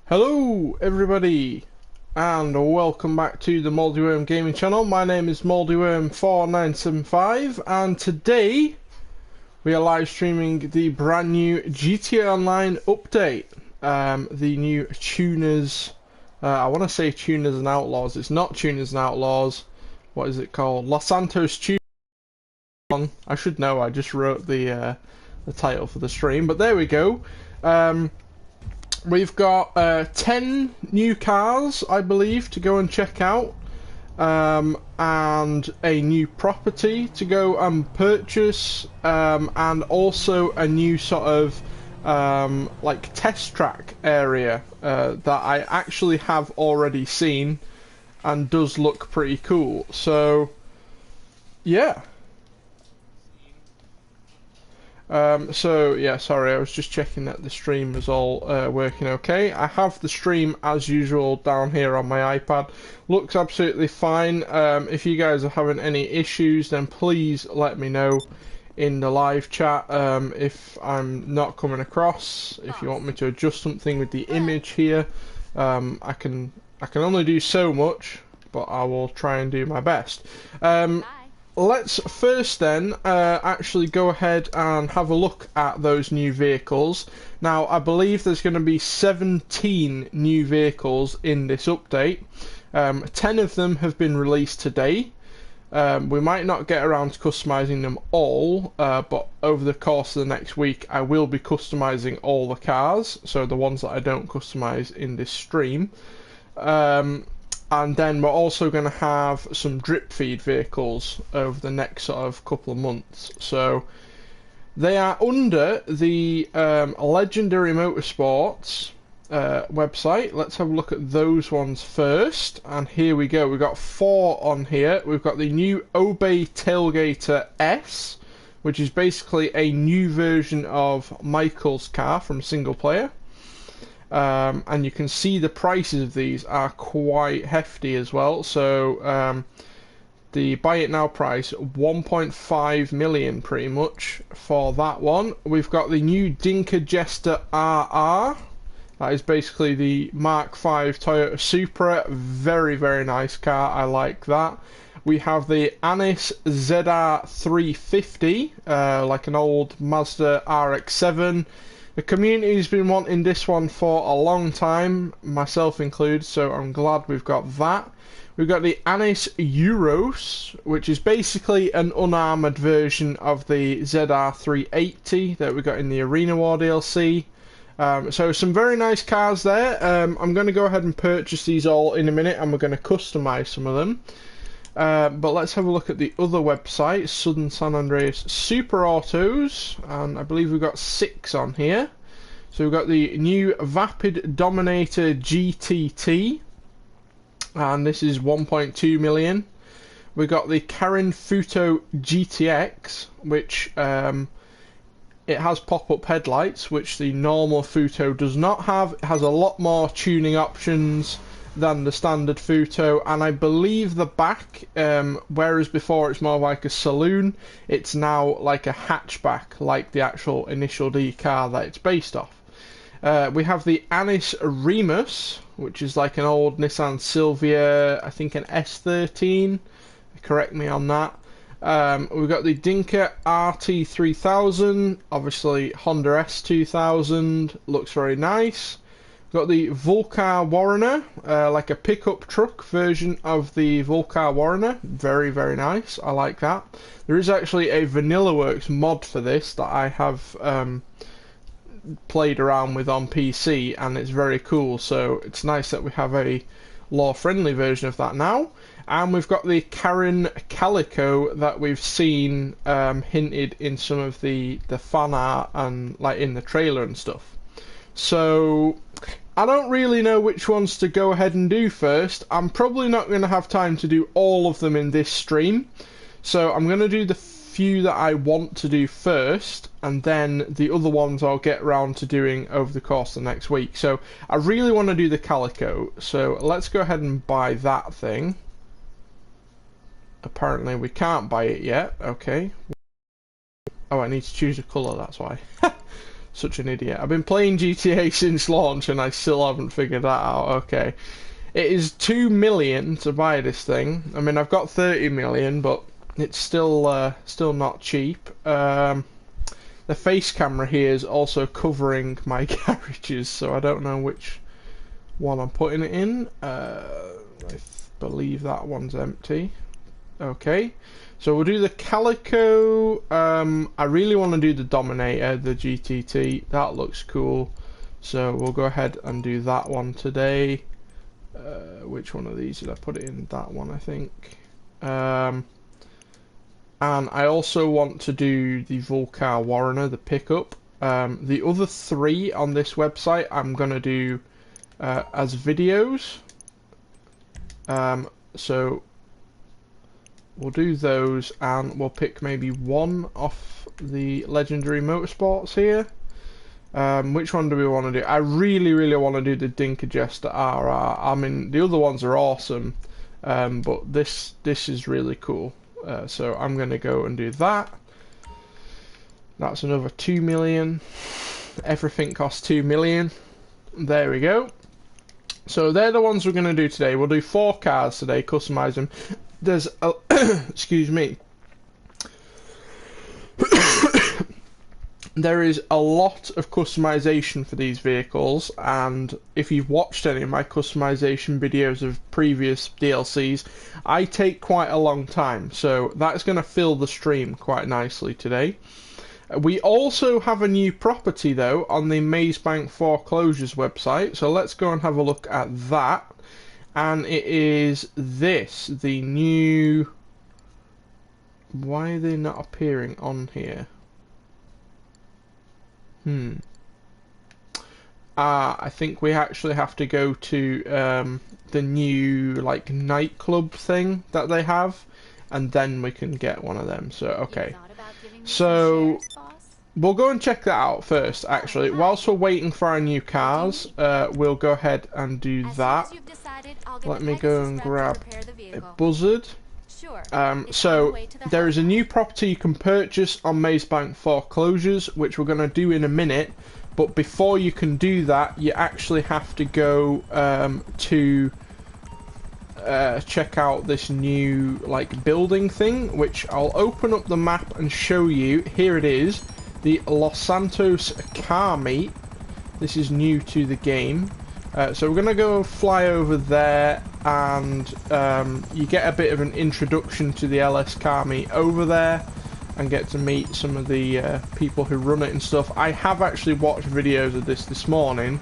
Hello everybody and welcome back to the Moldy Gaming channel. My name is MoldyWorm4975 and today we are live streaming the brand new GTA Online update. The new tuners, I want to say tuners and outlaws, it's not tuners and outlaws, what is it called? Los Santos tuners. I should know, I just wrote the title for the stream, but there we go. We've got 10 new cars, I believe, to go and check out, and a new property to go and purchase, and also a new sort of like test track area that I actually have already seen and does look pretty cool. So yeah. So yeah, sorry, I was just checking that the stream was all working okay. I have the stream as usual down here on my iPad. Looks absolutely fine. If you guys are having any issues, then please let me know in the live chat if I'm not coming across. If you want me to adjust something with the image here, I can only do so much, but I will try and do my best. Let's first then actually go ahead and have a look at those new vehicles. Now, I believe there's going to be 17 new vehicles in this update. 10 of them have been released today. We might not get around to customizing them all, but over the course of the next week I will be customizing all the cars, so the ones that I don't customize in this stream. And then we're also going to have some drip feed vehicles over the next sort of couple of months. So they are under the Legendary Motorsports website. Let's have a look at those ones first. And here we go. We've got 4 on here. We've got the new Obey Tailgater S, which is basically a new version of Michael's car from single player. And you can see the prices of these are quite hefty as well. So the buy it now price 1.5 million pretty much for that one. We've got the new Dinka Jester RR. That is basically the Mark V Toyota Supra. Very, very nice car. I like that. We have the Anis ZR350, like an old Mazda RX-7. The community's been wanting this one for a long time, myself included, so I'm glad we've got that. We've got the Anis Euros, which is basically an unarmoured version of the ZR380 that we got in the Arena War DLC. So some very nice cars there. I'm going to go ahead and purchase these all in a minute, and we're going to customise some of them. But let's have a look at the other website, Southern San Andreas Super Autos, and I believe we've got 6 on here. So we've got the new Vapid Dominator Gtt, and this is 1.2 million. We've got the Karen Futo GTX, which it has pop-up headlights, which the normal Futo does not have. It has a lot more tuning options than the standard Futo, and I believe the back, whereas before it's more like a saloon, it's now like a hatchback, like the actual Initial D car that it's based off. We have the Anis Remus, which is like an old Nissan Silvia, I think an S13, correct me on that. We've got the Dinka RT3000, obviously Honda S2000, looks very nice. Got the Volcar Warrener, like a pickup truck version of the Volcar Warrener. Very, very nice. I like that. There is actually a VanillaWorks mod for this that I have played around with on PC, and it's very cool. So it's nice that we have a law-friendly version of that now. And we've got the Karen Calico that we've seen hinted in some of the fan art and like in the trailer and stuff. So I don't really know which ones to go ahead and do first. I'm probably not going to have time to do all of them in this stream. So I'm going to do the few that I want to do first, and then the other ones I'll get around to doing over the course of the next week. So I really want to do the Calico. So let's go ahead and buy that thing. Apparently we can't buy it yet. Okay. Oh, I need to choose a colour, that's why. Such an idiot. I've been playing GTA since launch and I still haven't figured that out. Okay. It is 2 million to buy this thing. I mean, I've got 30 million, but it's still not cheap. The face camera here is also covering my garages, so I don't know which one I'm putting it in. I believe that one's empty. Okay. So we'll do the Calico. I really want to do the Dominator, the GTT. That looks cool. So we'll go ahead and do that one today. Which one of these did I put it in? That one, I think. And I also want to do the Volcar Warrener, the pickup. The other 3 on this website I'm going to do as videos. So we'll do those, and we'll pick maybe one off the Legendary Motorsports here. Which one do we want to do? I really want to do the Dinka Jester RR. I mean, the other ones are awesome, but this is really cool. So I'm going to go and do that. That's another 2 million. Everything costs 2 million. There we go. So they're the ones we're going to do today. We'll do 4 cars today, customize them. There's a excuse me. There is a lot of customization for these vehicles, and if you've watched any of my customization videos of previous DLCs, I take quite a long time, so that's going to fill the stream quite nicely today. We also have a new property though on the Mazebank Foreclosures website, so let's go and have a look at that. And it is this, the new... Why are they not appearing on here? I think we actually have to go to the new like nightclub thing that they have, and then we can get one of them. So okay, so we'll go and check that out first. Actually, whilst we're waiting for our new cars, we'll go ahead and do that. Let me go and grab a buzzard. So there is a new property you can purchase on Mazebank Foreclosures, which we're going to do in a minute. But before you can do that, you actually have to go to check out this new like building thing, which I'll open up the map and show you. Here it is, the Los Santos car meet. This is new to the game. So we're going to go fly over there, and you get a bit of an introduction to the LS car meet over there and get to meet some of the people who run it and stuff. I have actually watched videos of this morning,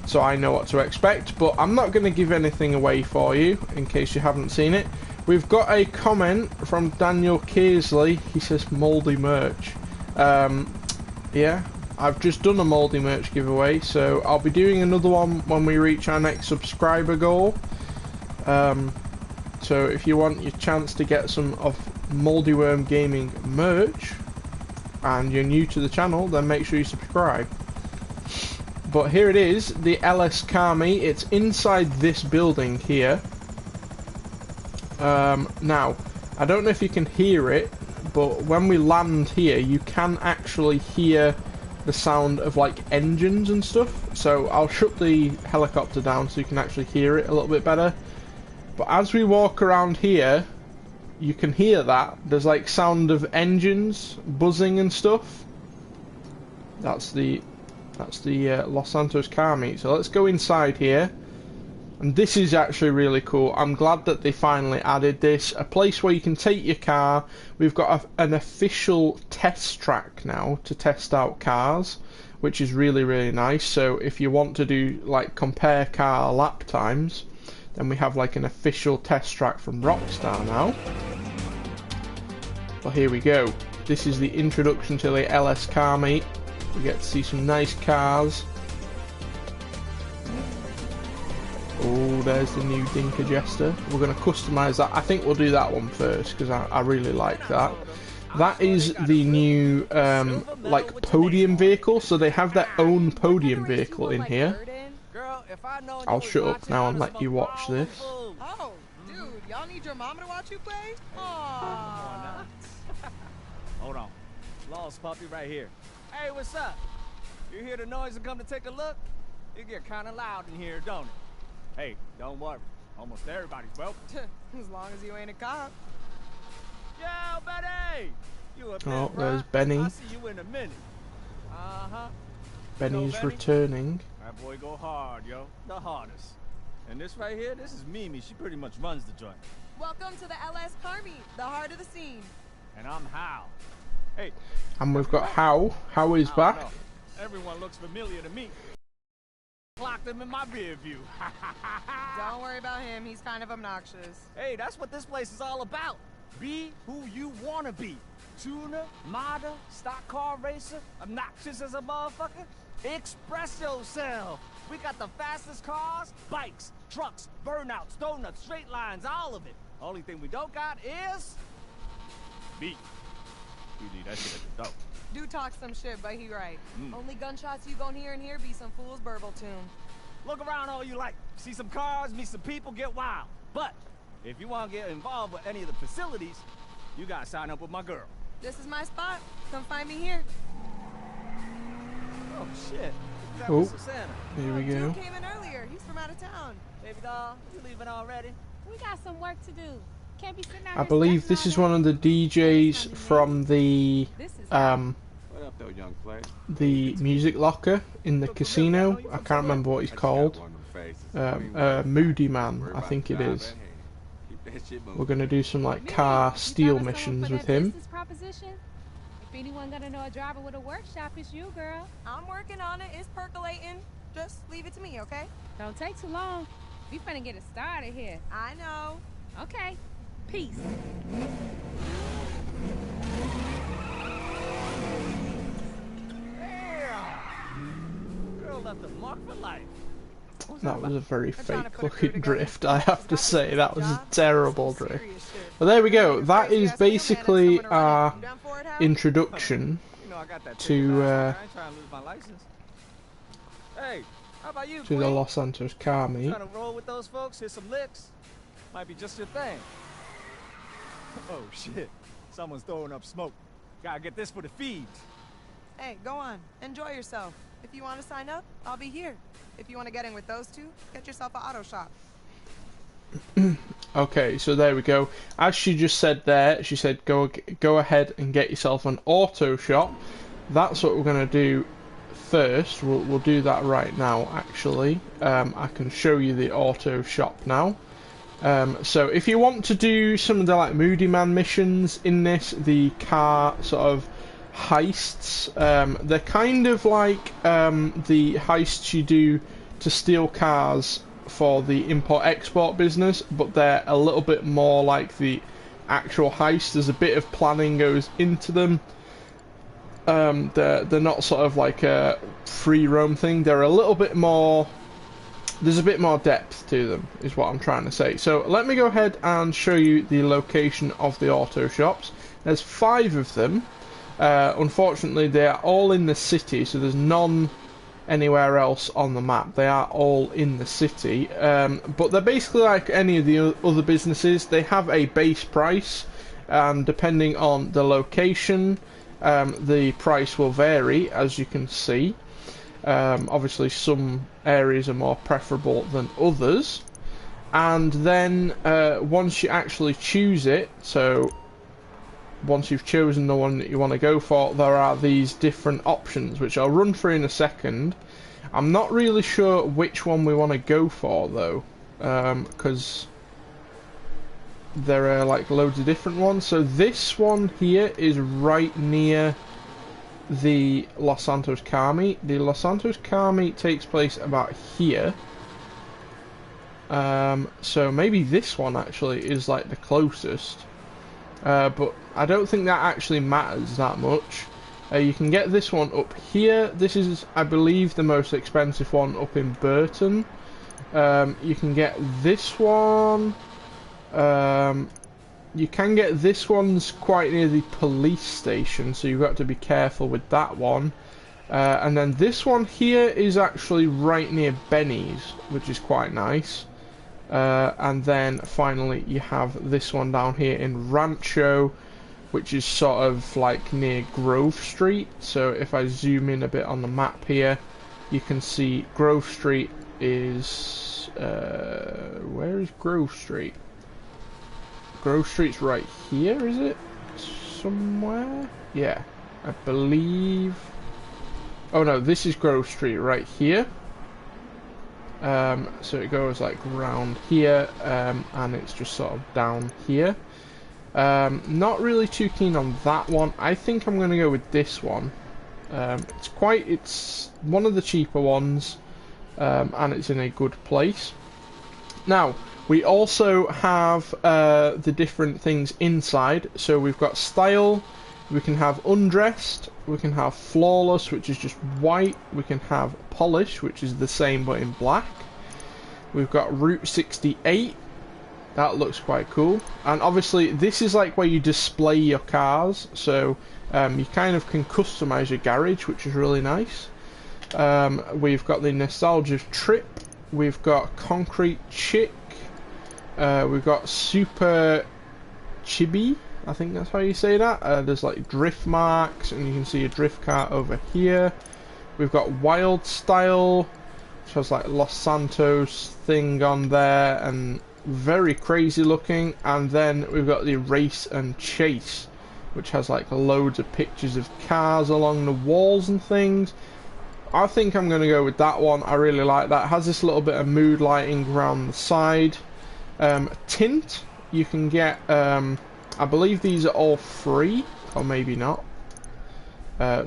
so I know what to expect, but I'm not going to give anything away for you in case you haven't seen it. We've got a comment from Daniel Kearsley. He says Moldy merch. Yeah. I've just done a Moldy merch giveaway, so I'll be doing another one when we reach our next subscriber goal. So if you want your chance to get some of Moldy Worm Gaming merch, and you're new to the channel, then make sure you subscribe. But here it is, the LS car meet. It's inside this building here. Now, I don't know if you can hear it, but when we land here, you can actually hear the sound of like engines and stuff. So I'll shut the helicopter down so you can actually hear it a little bit better. But as we walk around here, you can hear that there's like sound of engines buzzing and stuff. That's the Los Santos car meet. So let's go inside here. And this is actually really cool. I'm glad that they finally added this. A place where you can take your car. We've got an official test track now to test out cars, which is really nice. So if you want to do like compare car lap times, then we have like an official test track from Rockstar now. Well, here we go. This is the introduction to the LS car meet. We get to see some nice cars. Oh, there's the new Dinka Jester. We're going to customise that. I think we'll do that one first because I really like that. That is the new like podium vehicle. So they have their own podium vehicle in here. I'll shut up now and let you watch this. Oh, dude, y'all need your mama to watch you play? Aww. Hold on. Lost puppy right here. Hey, what's up? You hear the noise and come to take a look? It get kind of loud in here, don't it? Hey, don't worry. Almost everybody's welcome. As long as you ain't a cop. Yo, Benny! You up there, Oh, there's bruh? Benny. I'll see you in a minute. Uh-huh. Benny's Benny? returning. That boy go hard, yo. The hardest. And this right here, this is Mimi. She pretty much runs the joint. Welcome to the LS Car Meet, the heart of the scene. And I'm Hal. Hey. And we've got How. How is back. Know. Everyone looks familiar to me. Clocked him in my rear view. Don't worry about him, he's kind of obnoxious. Hey, that's what this place is all about. Be who you want to be. Tuner, modder, stock car racer, obnoxious as a motherfucker. Express yourself. We got the fastest cars, bikes, trucks, burnouts, donuts, straight lines, all of it. Only thing we don't got is beat. We need that shit at the door. Do talk some shit, but he right. Only gunshots you gon' hear in here be some fool's burble tune. Look around all you like. See some cars, meet some people, get wild. But if you want to get involved with any of the facilities, you gotta sign up with my girl. This is my spot. Come find me here. Oh shit. That Oh, was Santa. here we go. Dude came in earlier. He's from out of town. Baby doll, you leaving already? We got some work to do. Can't be sitting out I here believe stressing this is all one of the DJs from the This is What up though, young flag? the music locker in the casino. I can't remember what he's called. Moody Man, I think it is. We're gonna do some like car steal missions with him. business proposition? If anyone gonna know a driver with a workshop, it's you, girl. I'm working on it. It's percolating. Just leave it to me, okay? Don't take too long. We finna get it started here. I know. Okay. Peace. Damn! Girl left a mark for life. That was a very trying to fake put a crew looking together. drift, I have to say. That was a Job? terrible Some drift. serious shit. But there we go. That Crazy is ass mailman and basically someone to run it. our You down for it, Hal? introduction You know I got that to, ticket last night. I ain't trying to lose my license. Hey, how about you, to the Queen? Los Santos car meet. Trying to roll with those folks, hit some licks. Might be just your thing. Oh shit, someone's throwing up smoke. Gotta get this for the feed. Hey, go on. Enjoy yourself. If you want to sign up, I'll be here. If you want to get in with those two, get yourself an auto shop. Okay, so there we go. As she just said there, she said go ahead and get yourself an auto shop. That's what we're gonna do first. We'll do that right now. Actually, I can show you the auto shop now. So if you want to do some of the like Moody Man missions in this, the car sort of heists, they're kind of like the heists you do to steal cars for the import-export business, but they're a little bit more like the actual heist. There's a bit of planning goes into them. They're not sort of like a free roam thing. They're a little bit more. There's a bit more depth to them, is what I'm trying to say. So let me go ahead and show you the location of the auto shops. There's 5 of them. Unfortunately, they are all in the city, so there's none anywhere else on the map. They are all in the city, but they're basically like any of the other businesses. They have a base price, and depending on the location, the price will vary, as you can see. Obviously some areas are more preferable than others, and then once you actually choose it, so once you've chosen the one that you want to go for, there are these different options which I'll run through in a second. I'm not really sure which one we want to go for though, because there are like loads of different ones. So this one here is right near the Los Santos car meet. The Los Santos car meet takes place about here. So maybe this one actually is like the closest. But I don't think that actually matters that much. You can get this one up here. This is, I believe, the most expensive one up in Burton. You can get this one. You can get this one's quite near the police station, so you've got to be careful with that one. And then this one here is actually right near Benny's, which is quite nice. And then finally you have this one down here in Rancho, which is sort of like near Grove Street. So if I zoom in a bit on the map here, you can see Grove Street is... where is Grove Street? Grove Street's right here, is it? Somewhere? Yeah, I believe... Oh no, this is Grove Street right here. So it goes like round here, and it's just sort of down here. Not really too keen on that one. I think I'm going to go with this one. It's one of the cheaper ones, and it's in a good place. Now, we also have the different things inside. So we've got style, we can have undressed, we can have flawless, which is just white, we can have polish, which is the same but in black. We've got Route 68, that looks quite cool. And obviously this is like where you display your cars, so you kind of can customize your garage, which is really nice. We've got the Nostalgia Trip, we've got Concrete Chick, we've got Super Chibi, I think that's how you say that. There's like drift marks, and you can see a drift car over here. We've got Wild Style, which has like Los Santos thing on there, and very crazy looking. And then we've got the Race and Chase, which has like loads of pictures of cars along the walls and things. I think I'm going to go with that one. I really like that. It has this little bit of mood lighting around the side. Tint, you can get... I believe these are all free, or maybe not.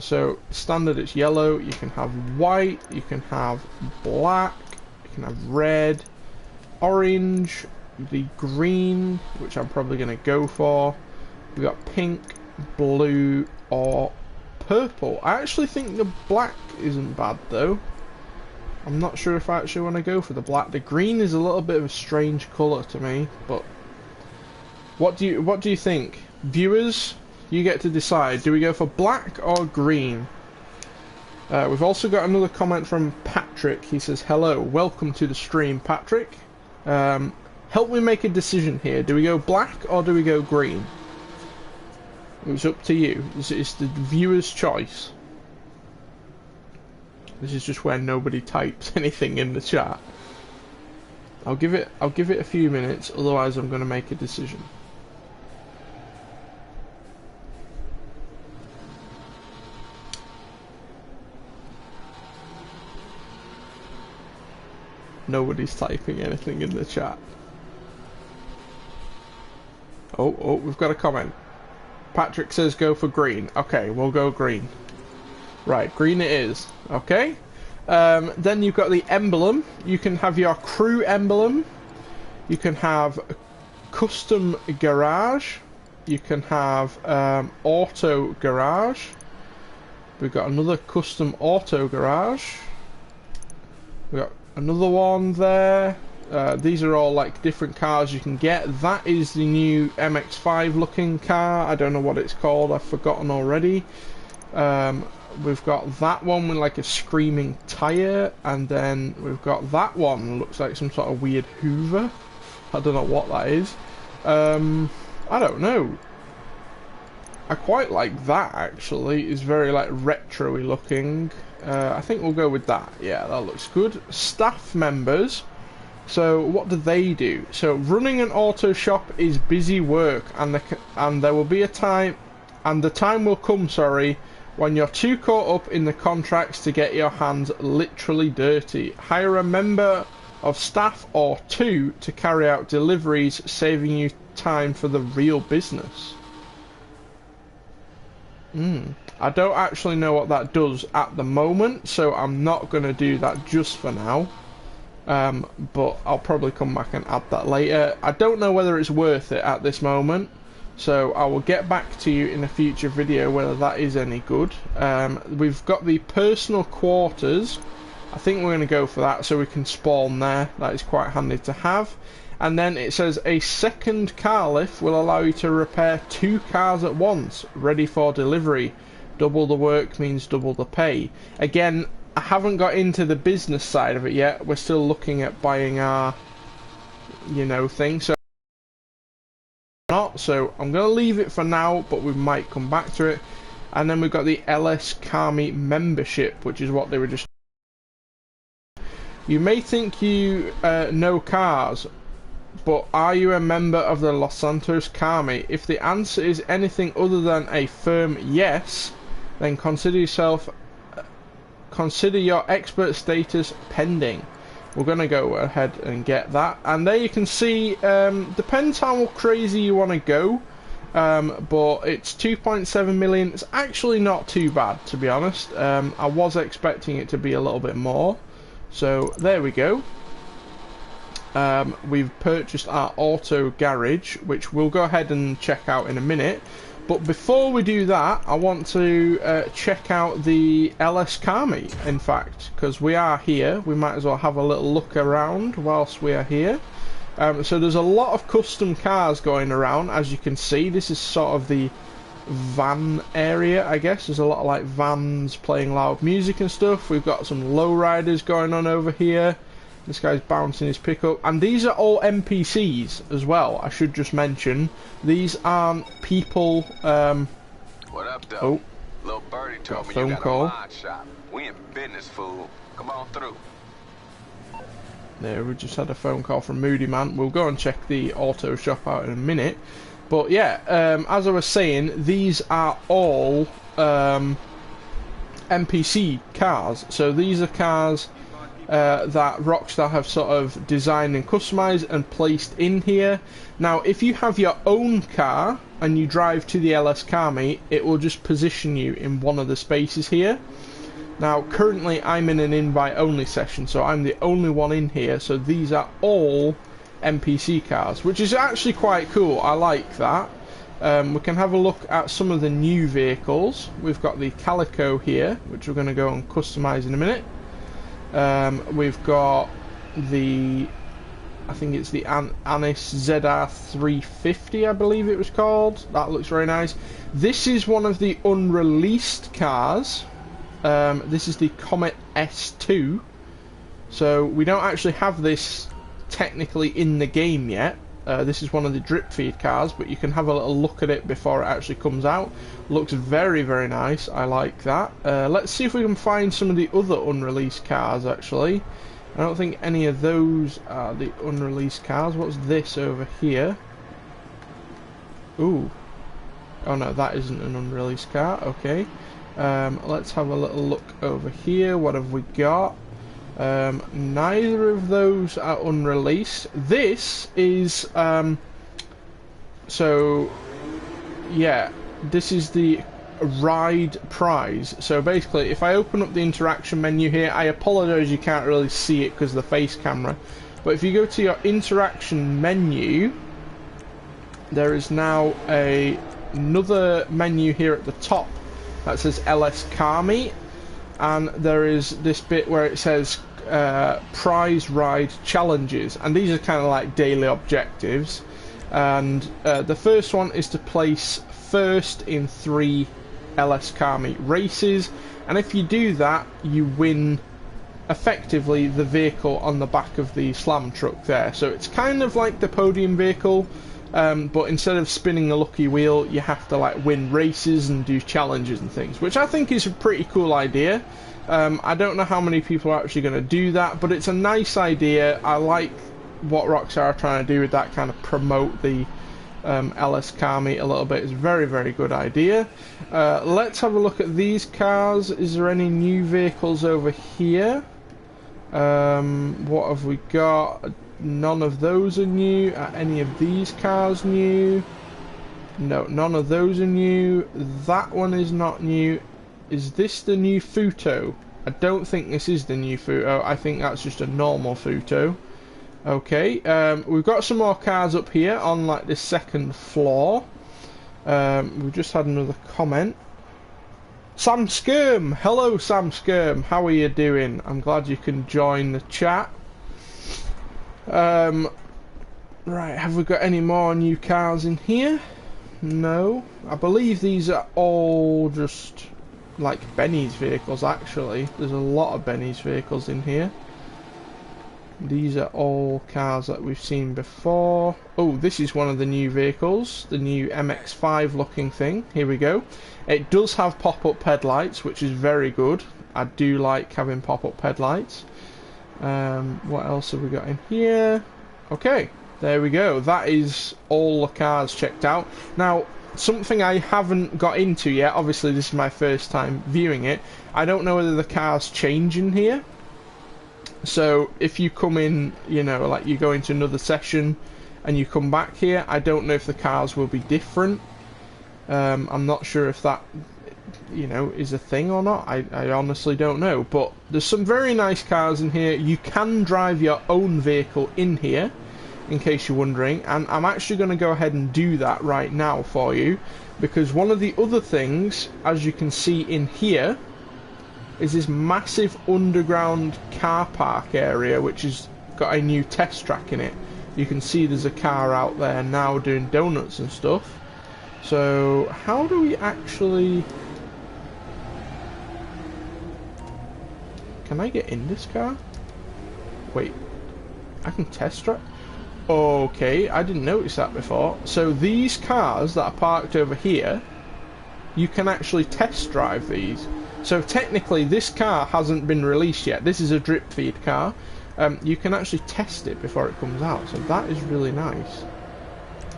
So standard it's yellow, you can have white, you can have black, you can have red, orange, the green, which I'm probably going to go for. We've got pink, blue, or purple. I actually think the black isn't bad though. I'm not sure if I actually want to go for the black. The green is a little bit of a strange colour to me, but what do you think? Viewers, you get to decide. Do we go for black or green? We've also got another comment from Patrick. He says, hello, welcome to the stream, Patrick. Help me make a decision here. Do we go black or do we go green? It's up to you. It's the viewer's choice. This is just where nobody types anything in the chat. I'll give it a few minutes, otherwise I'm going to make a decision. Nobody's typing anything in the chat. Oh, we've got a comment. Patrick says go for green. Okay, we'll go green. Right, green it is. Okay. Then you've got the emblem. You can have your crew emblem. You can have custom garage. You can have auto garage. We've got another custom auto garage. We've got another one there. These are all like different cars you can get. That is the new MX-5 looking car. I don't know what it's called. I've forgotten already. We've got that one with like a screaming tyre, and then we've got that one. Looks like some sort of weird Hoover. I don't know what that is. I don't know. I quite like that actually. It's very like retro-y looking. I think we'll go with that. Yeah, that looks good. Staff members. So what do they do? So running an auto shop is busy work, and there will be a time, and the time will come, sorry, when you're too caught up in the contracts to get your hands literally dirty. Hire a member of staff or two to carry out deliveries, saving you time for the real business. I don't actually know what that does at the moment, so I'm not going to do that just for now. But I'll probably come back and add that later. I don't know whether it's worth it at this moment, so I will get back to you in a future video whether that is any good. We've got the personal quarters. I think we're going to go for that so we can spawn there. That is quite handy to have. And then it says a second car lift will allow you to repair 2 cars at once, ready for delivery. Double the work means double the pay. Again, I haven't got into the business side of it yet. We're still looking at buying our, thing. So not. not. So I'm going to leave it for now, but we might come back to it. And then we've got the LS Kami membership, which is what they were just... You may think you know cars, but are you a member of the Los Santos Kami? If the answer is anything other than a firm yes, then consider your expert status pending. We're going to go ahead and get that. And there you can see, depends how crazy you want to go, but it's 2.7 million. It's actually not too bad, to be honest. I was expecting it to be a little bit more. So there we go. We've purchased our auto garage, which we'll go ahead and check out in a minute. But before we do that, I want to check out the LS Kami, in fact, because we are here. We might as well have a little look around whilst we are here. So there's a lot of custom cars going around, as you can see. This is sort of the van area, I guess. There's a lot of like vans playing loud music and stuff. We've got some lowriders going on over here. This guy's bouncing his pickup, and these are all NPCs as well. I should just mention these aren't people. What up, though? Oh, little birdie told me phone you got call. a mod shop. We in business, fool. Come on through. There, we just had a phone call from Moody Man. We'll go and check the auto shop out in a minute. But yeah, as I was saying, these are all NPC cars. So these are cars that Rockstar have sort of designed and customized and placed in here. Now, if you have your own car and you drive to the LS Kami, it will just position you in one of the spaces here. Now, currently I'm in an invite only session, so I'm the only one in here. So these are all NPC cars, which is actually quite cool. I like that. We can have a look at some of the new vehicles. We've got the Calico here, which we're going to go and customize in a minute. We've got the, I think it's the Anis ZR350, I believe it was called. That looks very nice. This is one of the unreleased cars. This is the Comet S2. So we don't actually have this technically in the game yet. This is one of the drip feed cars, but you can have a little look at it before it actually comes out. Looks very, very nice. I like that. Let's see if we can find some of the other unreleased cars, actually. I don't think any of those are the unreleased cars. What's this over here? Ooh. Oh no, that isn't an unreleased car. Okay. Let's have a little look over here. What have we got? Neither of those are unreleased. This is so yeah, this is the ride prize. So basically, if I open up the interaction menu here, I apologize you can't really see it because of the face camera, but if you go to your interaction menu, there is now another menu here at the top that says LS Kami, and there is this bit where it says prize ride challenges, and these are kind of like daily objectives. And the first one is to place first in 3 LS Kami races, and if you do that, you win effectively the vehicle on the back of the slam truck there. So it's kind of like the podium vehicle, but instead of spinning a lucky wheel, you have to like win races and do challenges and things, which I think is a pretty cool idea. I don't know how many people are actually going to do that, but it's a nice idea. I like what Rockstar are trying to do with that, kind of promote the LS Kami a little bit. It's a very, very good idea. Let's have a look at these cars. Is there any new vehicles over here? What have we got? None of those are new. Are any of these cars new? No, none of those are new. That one is not new. Is this the new Futo? I don't think this is the new Futo. I think that's just a normal Futo. Okay, we've got some more cars up here on like the second floor. We've just had another comment. Sam Skirm! Hello Sam Skirm, how are you doing? I'm glad you can join the chat. Right, have we got any more new cars in here? No. I believe these are all just like Benny's vehicles, actually. There's a lot of Benny's vehicles in here. These are all cars that we've seen before. Oh, this is one of the new vehicles, the new MX-5 looking thing. Here we go. It does have pop-up headlights, which is very good. I do like having pop-up headlights. What else have we got in here? Okay, there we go. That is all the cars checked out. Now, something I haven't got into yet, obviously this is my first time viewing it, I don't know whether the cars change in here. So if you come in, you know, like you go into another session and you come back here, I don't know if the cars will be different. I'm not sure if that, you know, is a thing or not. I honestly don't know. But there's some very nice cars in here. You can drive your own vehicle in here, in case you're wondering. And I'm actually going to go ahead and do that right now for you. Because one of the other things, as you can see in here, is this massive underground car park area which has got a new test track in it. You can see there's a car out there now doing donuts and stuff. So how do we actually... Can I get in this car? Wait, I can test drive? Okay, I didn't notice that before. So these cars that are parked over here, you can actually test drive these. So technically this car hasn't been released yet. This is a drip feed car. You can actually test it before it comes out. So that is really nice.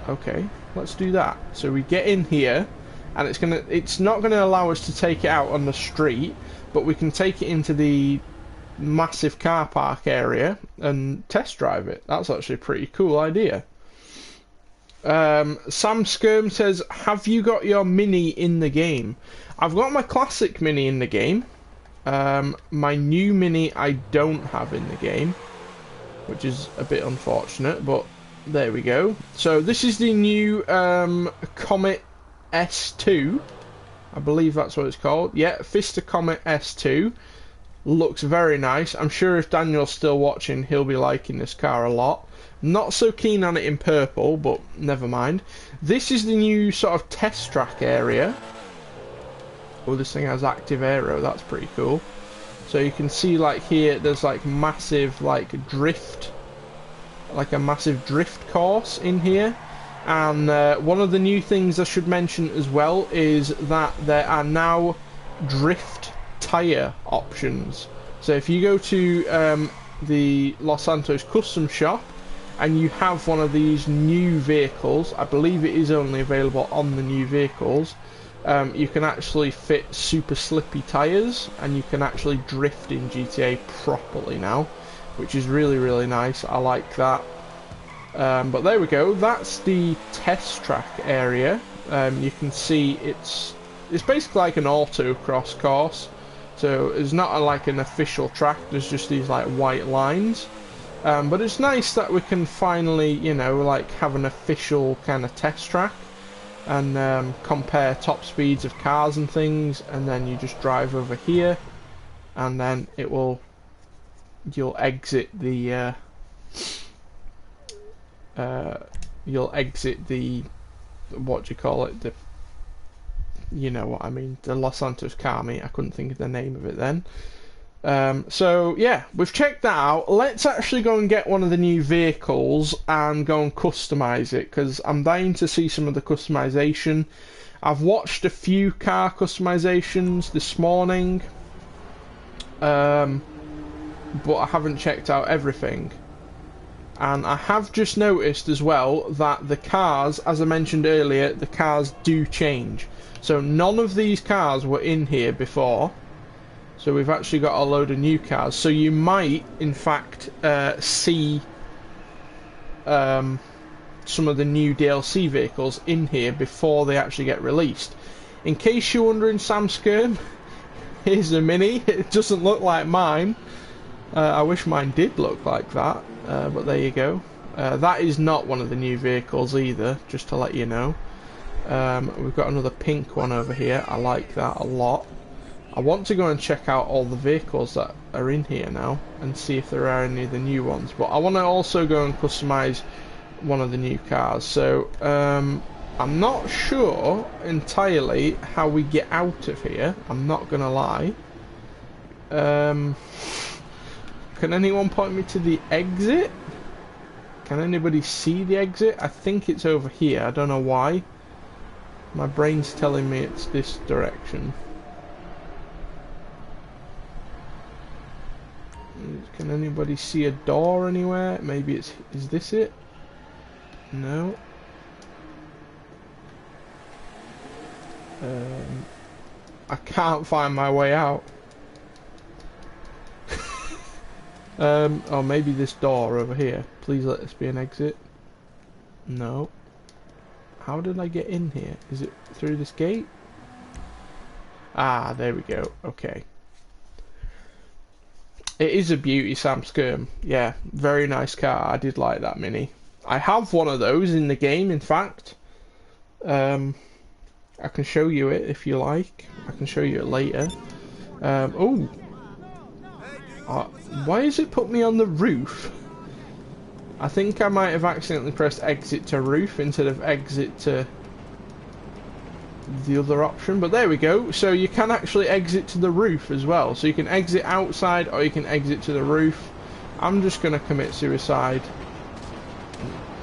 Okay, let's do that. So we get in here and it's not gonna allow us to take it out on the street, but we can take it into the massive car park area and test drive it. That's actually a pretty cool idea. Sam Skirm says, have you got your Mini in the game? I've got my classic Mini in the game. My new Mini I don't have in the game, which is a bit unfortunate, but there we go. So this is the new Comet S2. I believe that's what it's called. Yeah, Fister Comet S2. Looks very nice. I'm sure if Daniel's still watching, he'll be liking this car a lot. Not so keen on it in purple, but never mind. This is the new sort of test track area. Oh, this thing has active aero. That's pretty cool. So you can see, like, here, there's like massive, like, drift, like a massive drift course in here. And one of the new things I should mention as well is that there are now drift tire options. So if you go to the Los Santos custom shop and you have one of these new vehicles, I believe it is only available on the new vehicles, you can actually fit super slippy tires and you can actually drift in GTA properly now, which is really, really nice. I like that. But there we go, that's the test track area. You can see it's basically like an autocross course. So it's not like an official track, there's just these like white lines. But it's nice that we can finally, you know, like have an official kind of test track and compare top speeds of cars and things, and then you just drive over here and then you'll exit the what do you call it, you know what I mean, the Los Santos car meet. I couldn't think of the name of it then. So yeah, we've checked that out. Let's actually go and get one of the new vehicles and go and customize it, because I'm dying to see some of the customization. I've watched a few car customizations this morning, but I haven't checked out everything. And I have just noticed as well that the cars, as I mentioned earlier, the cars do change. So none of these cars were in here before. So we've actually got a load of new cars. So you might, in fact, see some of the new DLC vehicles in here before they actually get released. In case you're wondering, Sam Skirm, here's a Mini. It doesn't look like mine. I wish mine did look like that, but there you go. That is not one of the new vehicles either, just to let you know. We've got another pink one over here. I like that a lot. I want to go and check out all the vehicles that are in here now and see if there are any of the new ones, but I want to also go and customize one of the new cars. So I'm not sure entirely how we get out of here, I'm not gonna lie. Can anyone point me to the exit? Can anybody see the exit? I think it's over here. I don't know why. My brain's telling me it's this direction. Can anybody see a door anywhere? Maybe it's... Is this it? No. I can't find my way out. Oh, maybe this door over here. Please let this be an exit. No. How did I get in here? Is it through this gate? Ah, there we go. Okay. It is a beauty, Sam Skirm. Yeah, very nice car. I did like that Mini. I have one of those in the game, in fact. I can show you it if you like. I can show you it later. Oh. Why has it put me on the roof? I think I might have accidentally pressed exit to roof instead of exit to the other option, but there we go. So you can actually exit to the roof as well. So you can exit outside or you can exit to the roof. I'm just going to commit suicide.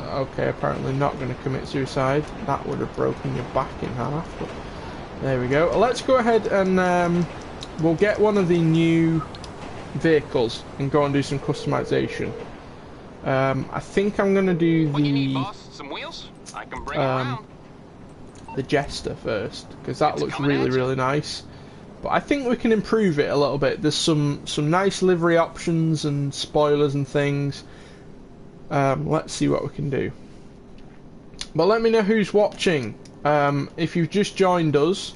Okay, apparently not going to commit suicide. That would have broken your back in half, but there we go. Let's go ahead and we'll get one of the new vehicles and go and do some customization. I think I'm going to do What do you need, boss? Some wheels? I can bring 'em around. the Jester first, because that looks really nice. But I think we can improve it a little bit. There's some nice livery options and spoilers and things. Let's see what we can do. But let me know who's watching. If you've just joined us,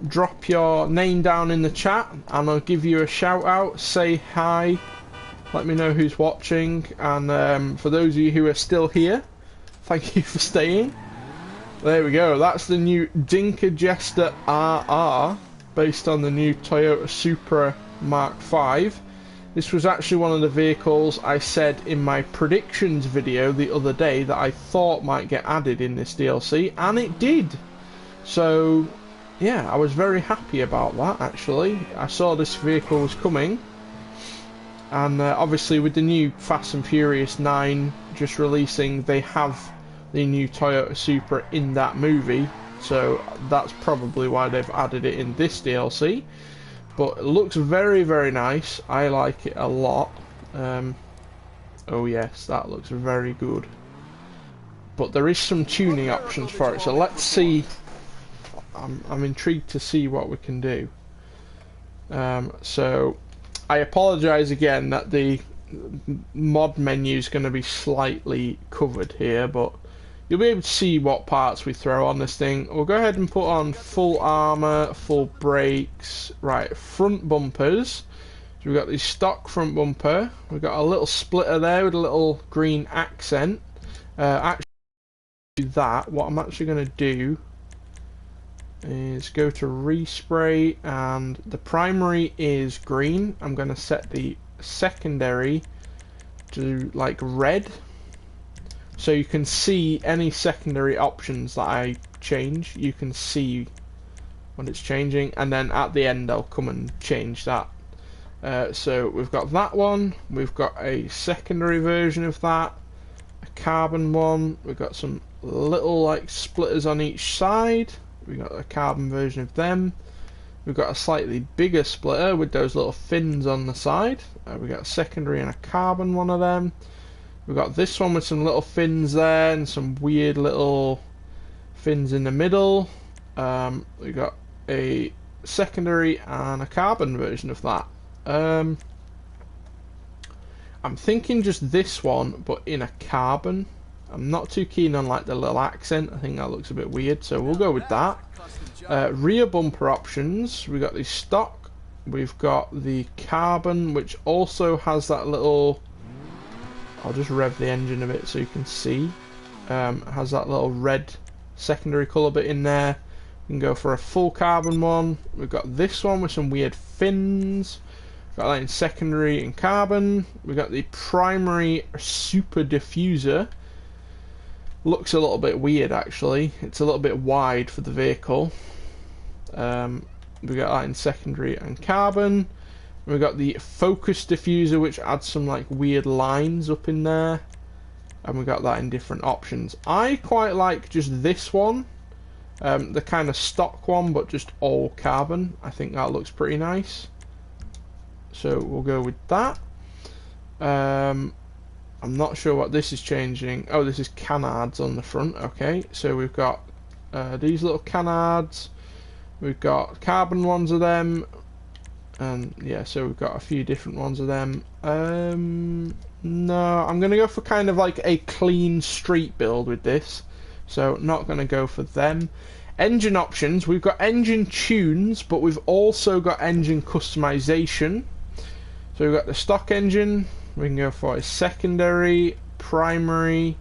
drop your name down in the chat and I'll give you a shout out. Say hi. Let me know who's watching. And for those of you who are still here, thank you for staying. There we go. That's the new Dinker Jester RR, based on the new Toyota Supra Mark V. This was actually one of the vehicles I said in my predictions video the other day that I thought might get added in this DLC, and it did. So yeah, I was very happy about that actually. I saw this vehicle was coming, and obviously with the new Fast and Furious 9 just releasing, they have the new Toyota Supra in that movie, so that's probably why they've added it in this DLC. But it looks very nice. I like it a lot. Oh yes, that looks very good. But there is some tuning options for it, so let's see. I'm intrigued to see what we can do. So I apologise again that the mod menu is going to be slightly covered here, but you'll be able to see what parts we throw on this thing. We'll go ahead and put on full armour, full brakes. Right, front bumpers. So we've got the stock front bumper. We've got a little splitter there with a little green accent. Actually, that, what I'm actually going to do is go to respray, and the primary is green. I'm going to set the secondary to like red, so you can see any secondary options that I change. You can see when it's changing, and then at the end I'll come and change that. So we've got that one, we've got a secondary version of that, a carbon one, we've got some little like splitters on each side, we've got a carbon version of them, we've got a slightly bigger splitter with those little fins on the side, we've got a secondary and a carbon one of them. We've got this one with some little fins there and some weird little fins in the middle. We've got a secondary and a carbon version of that. I'm thinking just this one, but in a carbon. I'm not too keen on like the little accent. I think that looks a bit weird, so we'll go with that. Rear bumper options. We've got the stock. We've got the carbon, which also has that little... I'll just rev the engine a bit so you can see. Has that little red secondary colour bit in there. We can go for a full carbon one. We've got this one with some weird fins. Got that in secondary and carbon. We've got the primary super diffuser. Looks a little bit weird actually. It's a little bit wide for the vehicle. We've got that in secondary and carbon. We've got the focus diffuser, which adds some like weird lines up in there, and we got that in different options. I quite like just this one, the kind of stock one, but just all carbon. I think that looks pretty nice, so we'll go with that. I'm not sure what this is changing. Oh, this is canards on the front. Okay, so we've got these little canards. We've got carbon ones of them. And yeah, so we've got a few different ones of them. No, I'm going to go for kind of like a clean street build with this. So not going to go for them. Engine options, we've got engine tunes, but we've also got engine customization. So we've got the stock engine. We can go for a secondary, primary,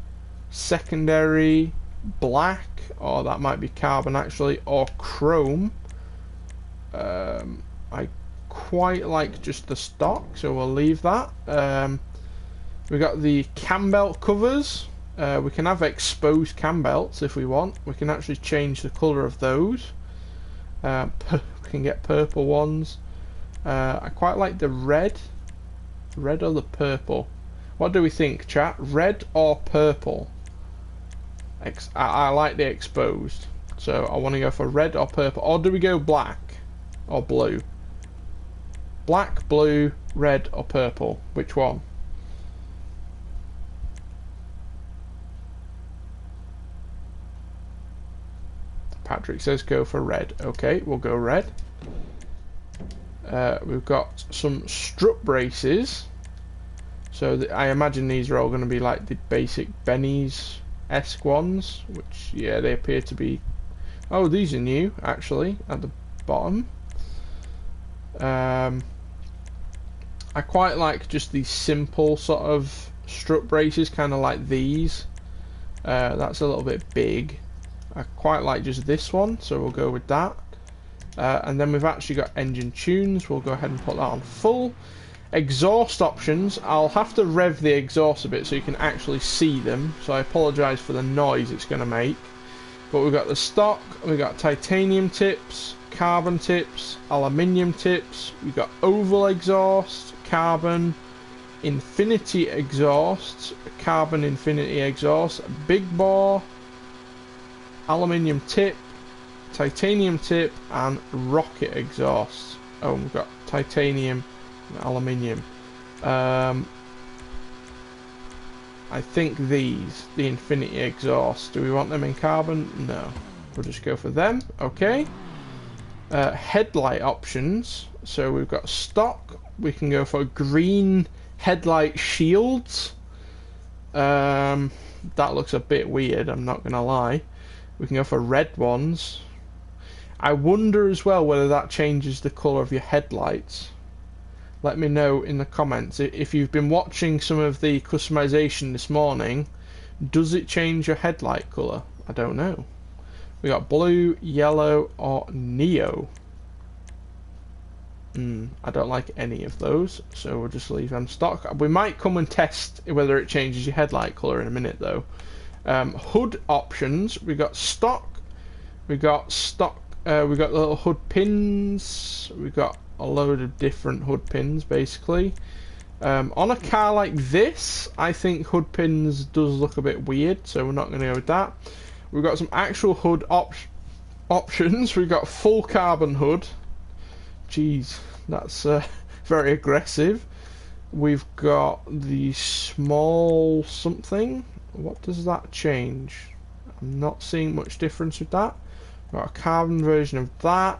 secondary, black, or that might be carbon actually, or chrome. I quite like just the stock, so we'll leave that. We've got the cam belt covers. We can have exposed cam belts if we want. We can actually change the colour of those. We can get purple ones. I quite like the red. Red or the purple? What do we think, chat? Red or purple? I like the exposed, so I want to go for red or purple. Or do we go black or blue? Black, blue, red or purple? Which one? Patrick says go for red. Okay, we'll go red. We've got some strut braces. So I imagine these are all going to be like the basic Benny's-esque ones, which, yeah, they appear to be... Oh, these are new, actually, at the bottom. I quite like just these simple sort of strut braces, kind of like these. That's a little bit big. I quite like just this one, so we'll go with that. And then we've actually got engine tunes. We'll go ahead and put that on full. Exhaust options. I'll have to rev the exhaust a bit so you can actually see them, so I apologise for the noise it's going to make. But we've got the stock, we've got titanium tips, carbon tips, aluminium tips, we've got oval exhaust, carbon, infinity exhaust, carbon infinity exhaust, big bore, aluminium tip, titanium tip, and rocket exhaust. Oh, we've got titanium and aluminium. I think these, the infinity exhaust, do we want them in carbon? No. We'll just go for them. Okay. Headlight options. So we've got stock. We can go for green headlight shields. That looks a bit weird, I'm not going to lie. We can go for red ones. I wonder as well whether that changes the colour of your headlights. Let me know in the comments. If you've been watching some of the customization this morning, does it change your headlight colour? I don't know. We got blue, yellow, or neo. I don't like any of those, so we'll just leave them stock. We might come and test whether it changes your headlight colour in a minute though. Hood options. We got stock. We got stock. We got little hood pins. We got a load of different hood pins basically. On a car like this, I think hood pins does look a bit weird, so we're not going to go with that. We've got some actual hood options. We've got full carbon hood. Jeez, that's very aggressive. We've got the small something. What does that change? I'm not seeing much difference with that. We've got a carbon version of that.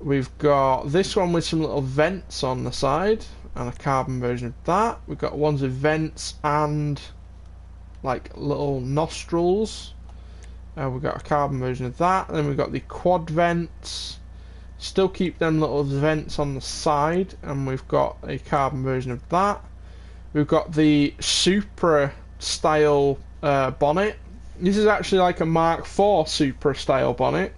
We've got this one with some little vents on the side and a carbon version of that. We've got ones with vents and like little nostrils. We've got a carbon version of that. And then we've got the quad vents. Still keep them little vents on the side, and we've got a carbon version of that. We've got the Supra style bonnet. This is actually like a Mark IV Supra style bonnet.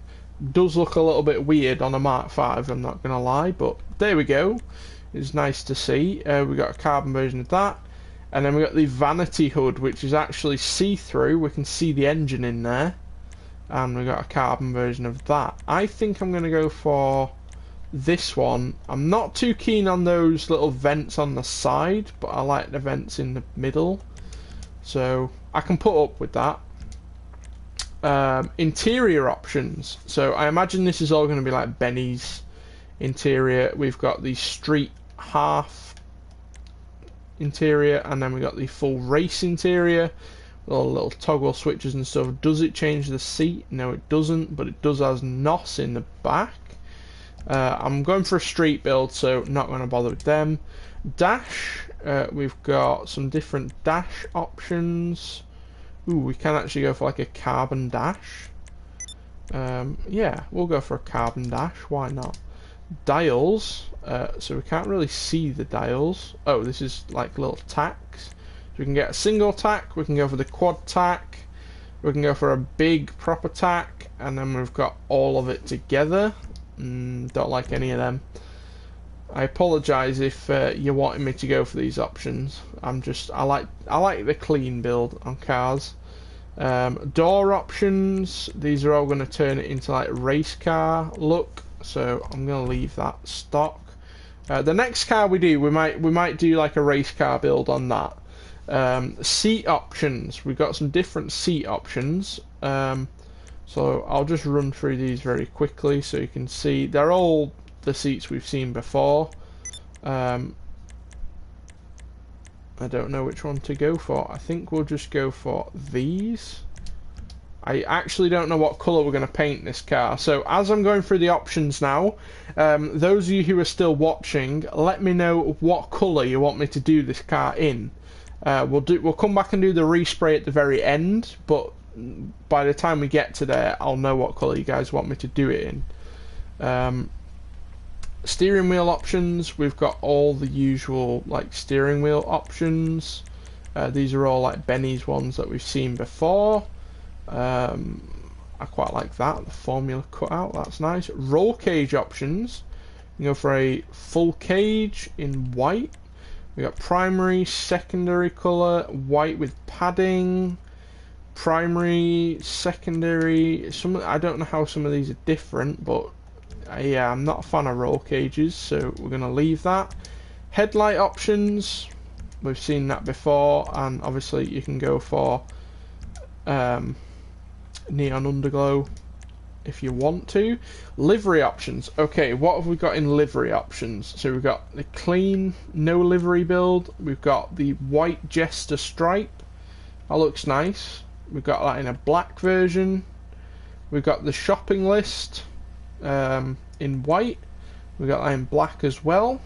Does look a little bit weird on a Mark V, I'm not going to lie, but there we go. It's nice to see. We've got a carbon version of that. And then we've got the vanity hood, which is actually see-through. We can see the engine in there. And we've got a carbon version of that. I think I'm going to go for This one, I'm not too keen on those little vents on the side, but I like the vents in the middle, so I can put up with that. Interior options, so I imagine this is all going to be like Benny's interior. We've got the street half interior, and then we got the full race interior, all little toggle switches and stuff. Does it change the seat? No, it doesn't, but it does has NOS in the back. I'm going for a street build, so not going to bother with them. Dash, we've got some different dash options. Ooh, we can actually go for like a carbon dash. Yeah, we'll go for a carbon dash, why not? Dials, so we can't really see the dials. Oh, this is like little tacks. So we can get a single tack, we can go for the quad tack, we can go for a big proper tack, and then we've got all of it together. Don't like any of them. I apologise if you're wanting me to go for these options. I like the clean build on cars. Door options, these are all going to turn it into like race car look, so I'm going to leave that stock. The next car we do, we might do like a race car build on that. Seat options, we've got some different seat options. So I'll just run through these very quickly so you can see. They're all the seats we've seen before. I don't know which one to go for. I think we'll just go for these. I actually don't know what colour we're going to paint this car. So as I'm going through the options now, those of you who are still watching, let me know what colour you want me to do this car in. We'll come back and do the respray at the very end, but by the time we get to there, I'll know what colour you guys want me to do it in. Steering wheel options, we've got all the usual like steering wheel options. These are all like Benny's ones that we've seen before. I quite like that, the formula cutout, that's nice. Roll cage options, you go for a full cage in white. We got primary, secondary colour, white with padding. Primary, secondary, I don't know how some of these are different, but yeah, I'm not a fan of roll cages, so we're going to leave that. Headlight options, we've seen that before, and obviously you can go for neon underglow if you want to. Livery options, okay, what have we got in livery options? So we've got the clean, no livery build, we've got the white Jester stripe, that looks nice. We've got that in a black version. We've got the shopping list in white. We've got that in black as well.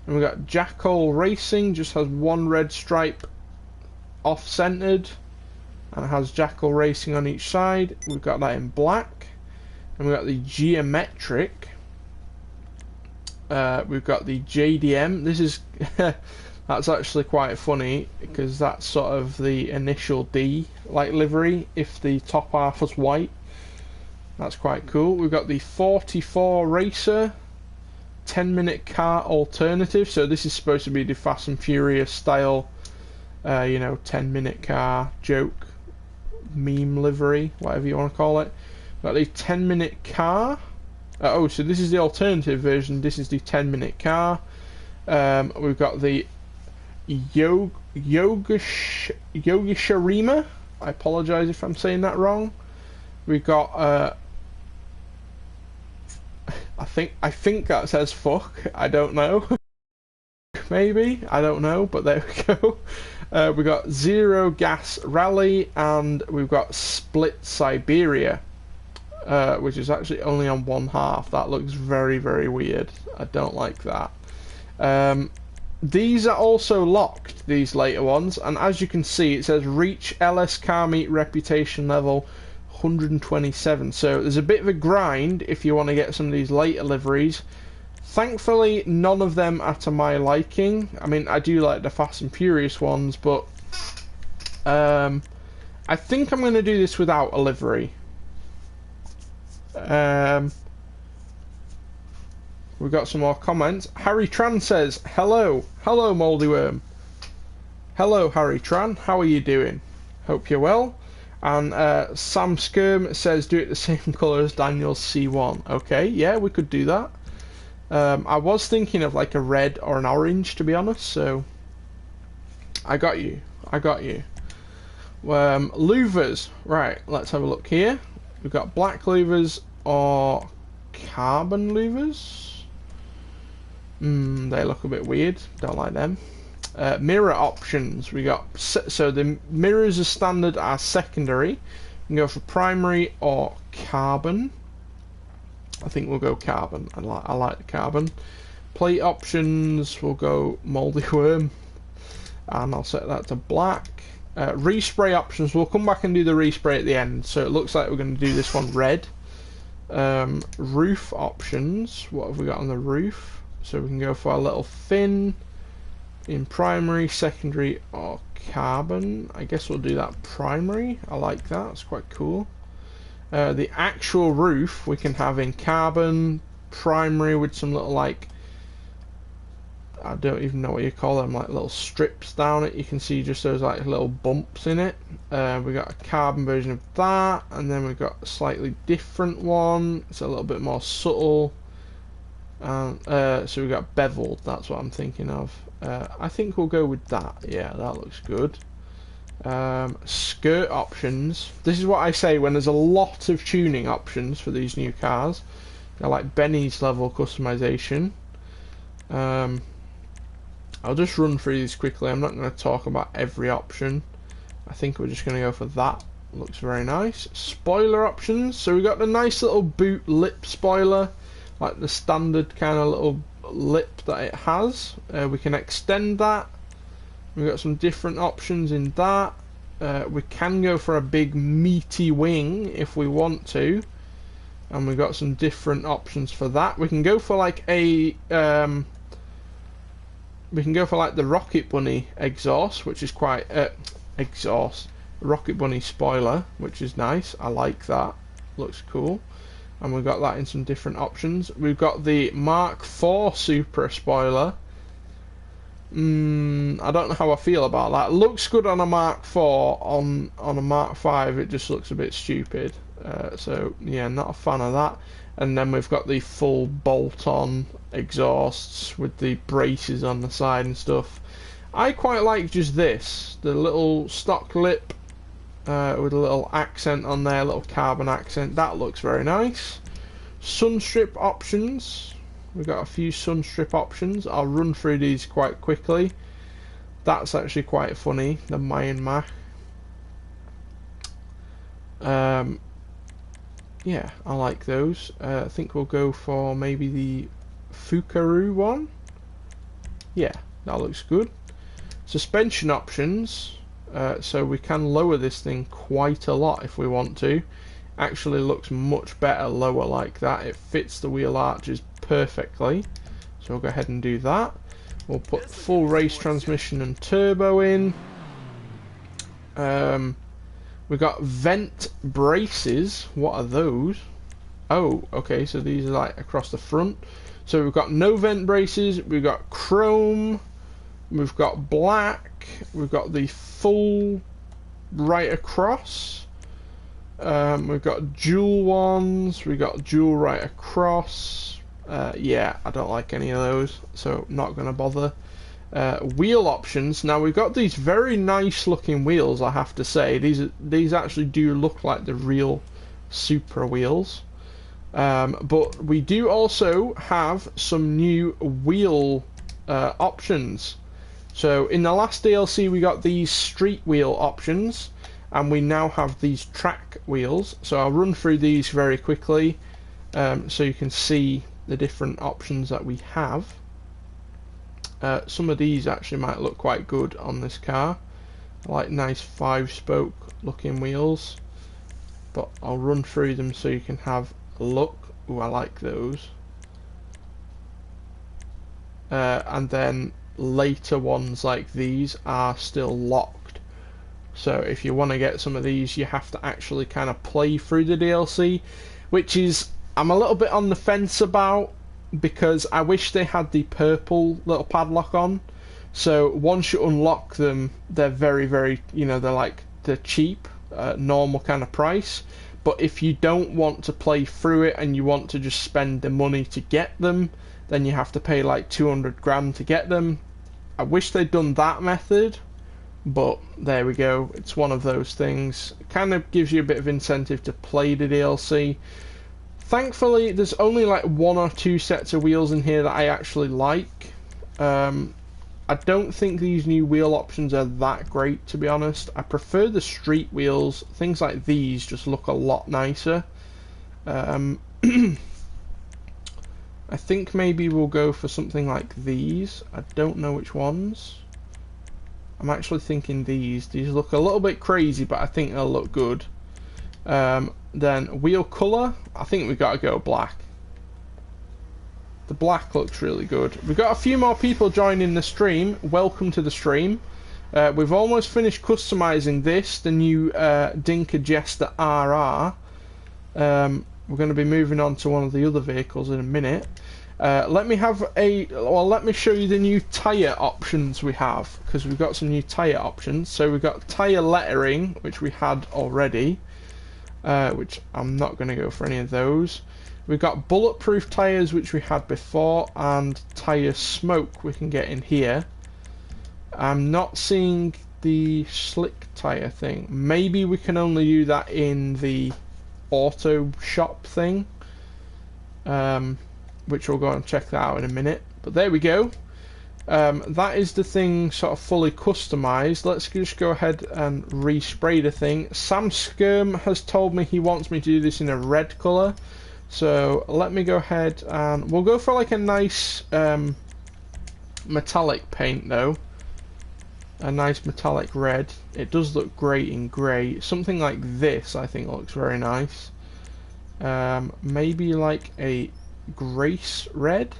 And we've got Jackal Racing, just has one red stripe off-centered. And it has Jackal Racing on each side. We've got that in black. And we've got the Geometric. We've got the JDM. This is... That's actually quite funny, because that's sort of the initial D like livery if the top half was white. That's quite cool. We've got the 44 Racer 10-minute car alternative, so this is supposed to be the Fast and Furious style, 10-minute car joke meme livery, whatever you want to call it. We've got the 10-minute car. So this is the alternative version, this is the 10-minute car. We've got the Yogisharima. I apologise if I'm saying that wrong. We've got I think that says fuck. I don't know. Maybe, I don't know, but there we go. We've got Zero Gas Rally, and we've got Split Siberia, which is actually only on one half. That looks very, very weird. I don't like that. These are also locked, these later ones, and as you can see it says reach LS Car Meet reputation level 127, so there's a bit of a grind if you want to get some of these later liveries. Thankfully none of them are to my liking. I mean, I do like the Fast and Furious ones, but I think I'm going to do this without a livery. We've got some more comments. Harry Tran says, hello Moldy Worm. Hello Harry Tran, how are you doing? Hope you're well. And Sam Skirm says, do it the same colour as Daniel's C1. Okay, yeah, we could do that. I was thinking of like a red or an orange, to be honest, so I got you. Louvers, right, let's have a look here. We've got black louvers or carbon louvers. They look a bit weird, don't like them. Mirror options, we got, so the mirrors are standard are secondary. You can go for primary or carbon. I think we'll go carbon. I like the carbon. Plate options, we'll go moldy worm, and I'll set that to black. Respray options, we'll come back and do the respray at the end. So it looks like we're going to do this one red. Roof options, what have we got on the roof? So we can go for a little fin in primary, secondary, or carbon. I guess we'll do that primary. I like that. It's quite cool. The actual roof we can have in carbon, primary with some little, like, I don't even know what you call them, like little strips down it. You can see just those like little bumps in it. We got a carbon version of that, and then we've got a slightly different one. It's a little bit more subtle. So we got beveled. That's what I'm thinking of. I think we'll go with that. Yeah, that looks good. Skirt options. This is what I say when there's a lot of tuning options for these new cars. They're like Benny's level customization. I'll just run through these quickly. I'm not going to talk about every option. I think we're just going to go for that. Looks very nice. Spoiler options. So we got the nice little boot lip spoiler, like the standard kind of little lip that it has. We can extend that. We've got some different options in that. We can go for a big meaty wing if we want to, and we've got some different options for that. We can go for like a we can go for like the Rocket Bunny exhaust, which is quite Rocket Bunny spoiler, which is nice. I like that. Looks cool. And we've got that in some different options. We've got the Mark IV Supra spoiler. I don't know how I feel about that. It looks good on a Mark IV. On a Mark V, it just looks a bit stupid. So yeah, not a fan of that. And then we've got the full bolt-on exhausts with the braces on the side and stuff. I quite like just this, the little stock lip with a little accent on there, a little carbon accent. That looks very nice. Sunstrip options. We've got a few Sunstrip options. I'll run through these quite quickly. That's actually quite funny, the Myanmar. Yeah, I like those. I think we'll go for maybe the Fukaru one. Yeah, that looks good. Suspension options. So we can lower this thing quite a lot if we want to. Actually looks much better lower like that. It fits the wheel arches perfectly. So we'll go ahead and do that. We'll put full race transmission and turbo in. We've got vent braces. What are those? Oh, okay, so these are like across the front. So we've got no vent braces, we've got chrome, we've got black, we've got the full right across. We've got dual ones, we've got dual right across. Yeah, I don't like any of those, so not going to bother. Wheel options. Now we've got these very nice looking wheels, I have to say. These actually do look like the real Supra wheels. But we do also have some new wheel options. So in the last DLC we got these street wheel options, and we now have these track wheels. So I'll run through these very quickly so you can see the different options that we have. Some of these actually might look quite good on this car. I like nice 5-spoke looking wheels, but I'll run through them so you can have a look. Ooh, I like those. And then later ones like these are still locked, so if you want to get some of these you have to actually kind of play through the DLC, which is I'm a little bit on the fence about, because I wish they had the purple little padlock on. So once you unlock them, they're very, very, you know, they're cheap, normal kind of price. But if you don't want to play through it and you want to just spend the money to get them, then you have to pay like 200 grand to get them. I wish they'd done that method, but there we go. It's one of those things. It kind of gives you a bit of incentive to play the DLC. Thankfully, there's only like 1 or 2 sets of wheels in here that I actually like. I don't think these new wheel options are that great, to be honest. I prefer the street wheels. Things like these just look a lot nicer. I think maybe we'll go for something like these. I don't know which ones. I'm actually thinking these. These look a little bit crazy, but I think they'll look good. Then wheel colour, I think we've got to go black. The black looks really good. We've got a few more people joining the stream. Welcome to the stream. We've almost finished customizing this, the new Dinka Jester RR. We're going to be moving on to one of the other vehicles in a minute. Let me show you the new tyre options we have, because we've got some new tyre options. So we've got tyre lettering, which we had already, which I'm not going to go for any of those. We've got bulletproof tyres, which we had before, and tyre smoke we can get in here. I'm not seeing the slick tyre thing. Maybe we can only do that in the auto shop thing, which we'll go and check that out in a minute. But there we go. That is the thing sort of fully customized. Let's just go ahead and respray the thing. Sam Skirm has told me he wants me to do this in a red colour, so let me go ahead and we'll go for like a nice metallic paint though. A nice metallic red. It does look great in grey. Something like this I think looks very nice. Maybe like a Grace red.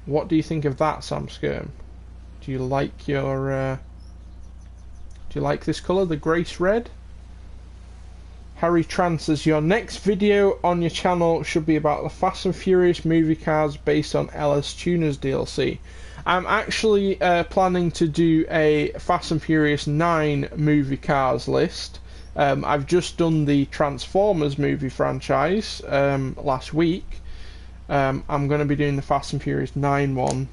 What do you think of that, Sam Skirm? Do you like your do you like this colour, the Grace red? Harry Tran says your next video on your channel should be about the Fast and Furious movie cars based on LS Tuners DLC. I'm actually planning to do a Fast and Furious 9 movie cars list. I've just done the Transformers movie franchise last week. I'm going to be doing the Fast and Furious 9 one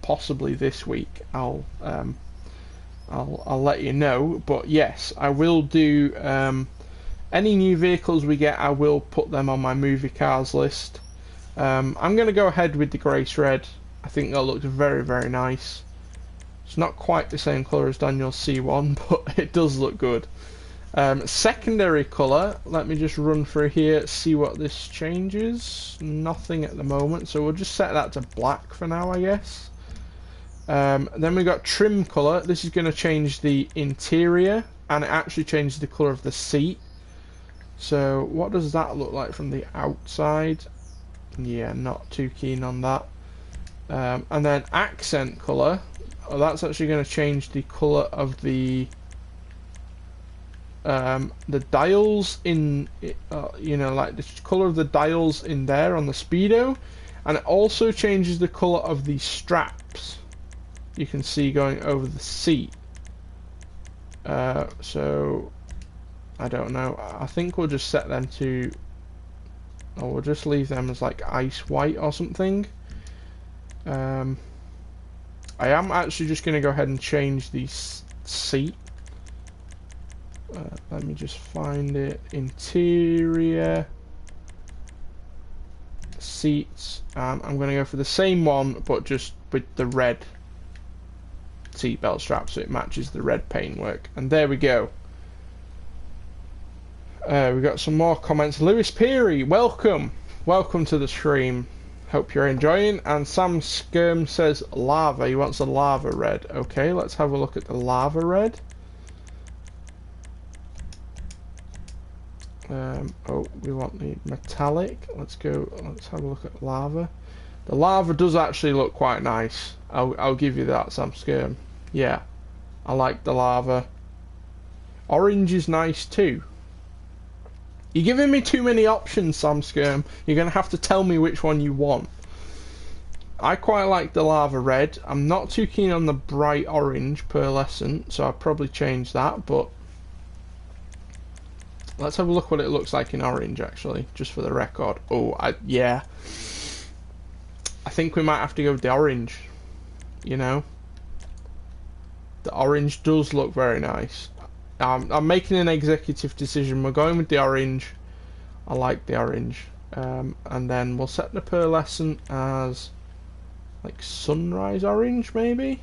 possibly this week. I'll let you know. But yes, I will do any new vehicles we get. I will put them on my movie cars list. I'm going to go ahead with the Grace Red. I think that looks very, very nice. It's not quite the same colour as Daniel's C1, but it does look good. Secondary colour, let me just run through here, see what this changes. Nothing at the moment, so we'll just set that to black for now, I guess. Then we got trim colour. This is going to change the interior, and it actually changes the colour of the seat. So what does that look like from the outside? Yeah, not too keen on that. And then accent colour, that's actually going to change the colour of the dials in, you know, like the colour of the dials in there on the speedo, and it also changes the colour of the straps you can see going over the seat. So I don't know, I think we'll just set them to, or we'll just leave them as like ice white or something. I am actually just going to go ahead and change the seat. Let me just find it. Interior seats, and I'm going to go for the same one but just with the red seatbelt strap so it matches the red paintwork. And there we go. We've got some more comments. Lewis Peary, welcome to the stream. Hope you're enjoying. And Sam Skirm says lava. He wants a lava red. Okay, let's have a look at the lava red. Oh, we want the metallic. Let's have a look at lava. The lava does actually look quite nice. I'll give you that, Sam Skirm. Yeah, I like the lava. Orange is nice too. You're giving me too many options, Sam Skirm. You're going to have to tell me which one you want. I quite like the lava red. I'm not too keen on the bright orange pearlescent, so I'll probably change that, but let's have a look what it looks like in orange, actually, just for the record. Oh, yeah. I think we might have to go with the orange. You know, the orange does look very nice. I'm making an executive decision. We're going with the orange. I like the orange. And then we'll set the pearlescent as like sunrise orange, maybe.